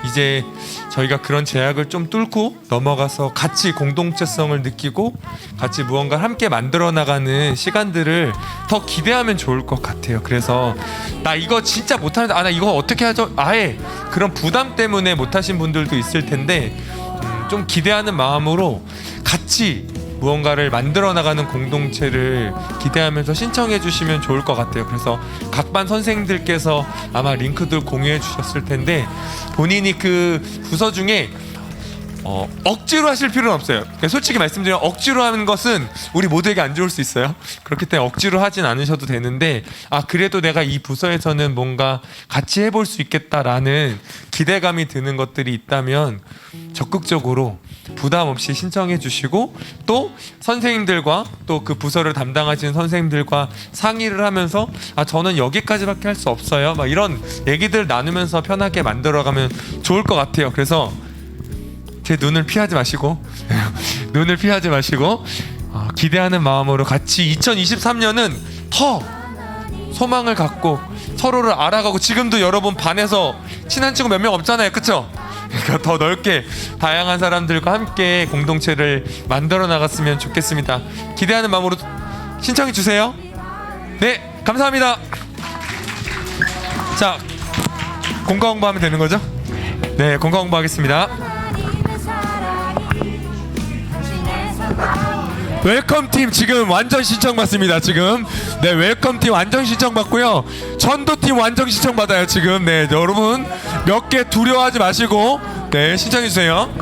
이제 저희가 그런 제약을 좀 뚫고 넘어가서 같이 공동체성을 느끼고 같이 무언가 함께 만들어 나가는 시간들을 더 기대하면 좋을 것 같아요. 그래서 나 이거 진짜 못하는데 나 이거 어떻게 하죠? 아예 그런 부담 때문에 못하신 분들도 있을 텐데 좀 기대하는 마음으로 같이 무언가를 만들어 나가는 공동체를 기대하면서 신청해 주시면 좋을 것 같아요. 그래서 각 반 선생님들께서 아마 링크들 공유해 주셨을 텐데 본인이 그 부서 중에 억지로 하실 필요는 없어요. 그러니까 솔직히 말씀드리면 억지로 하는 것은 우리 모두에게 안 좋을 수 있어요. 그렇기 때문에 억지로 하진 않으셔도 되는데 그래도 내가 이 부서에서는 뭔가 같이 해볼 수 있겠다라는 기대감이 드는 것들이 있다면 적극적으로 부담 없이 신청해 주시고 또 선생님들과 또 그 부서를 담당하시는 선생님들과 상의를 하면서 저는 여기까지밖에 할 수 없어요 막 이런 얘기들 나누면서 편하게 만들어가면 좋을 것 같아요. 그래서 제 눈을 피하지 마시고 기대하는 마음으로 같이 2023년은 더 소망을 갖고 서로를 알아가고 지금도 여러분 반에서 친한 친구 몇 명 없잖아요. 그쵸? 그러니까 더 넓게 다양한 사람들과 함께 공동체를 만들어 나갔으면 좋겠습니다. 기대하는 마음으로 신청해 주세요. 네, 감사합니다. 자, 공과 공부하면 되는 거죠? 네, 공과 공부하겠습니다. 웰컴 팀 지금 완전 신청 받습니다. 지금 네, 웰컴 팀 완전 신청 받고요. 전도 팀 완전 신청 받아요. 지금 네, 여러분 몇 개 두려워하지 마시고 네, 신청해 주세요.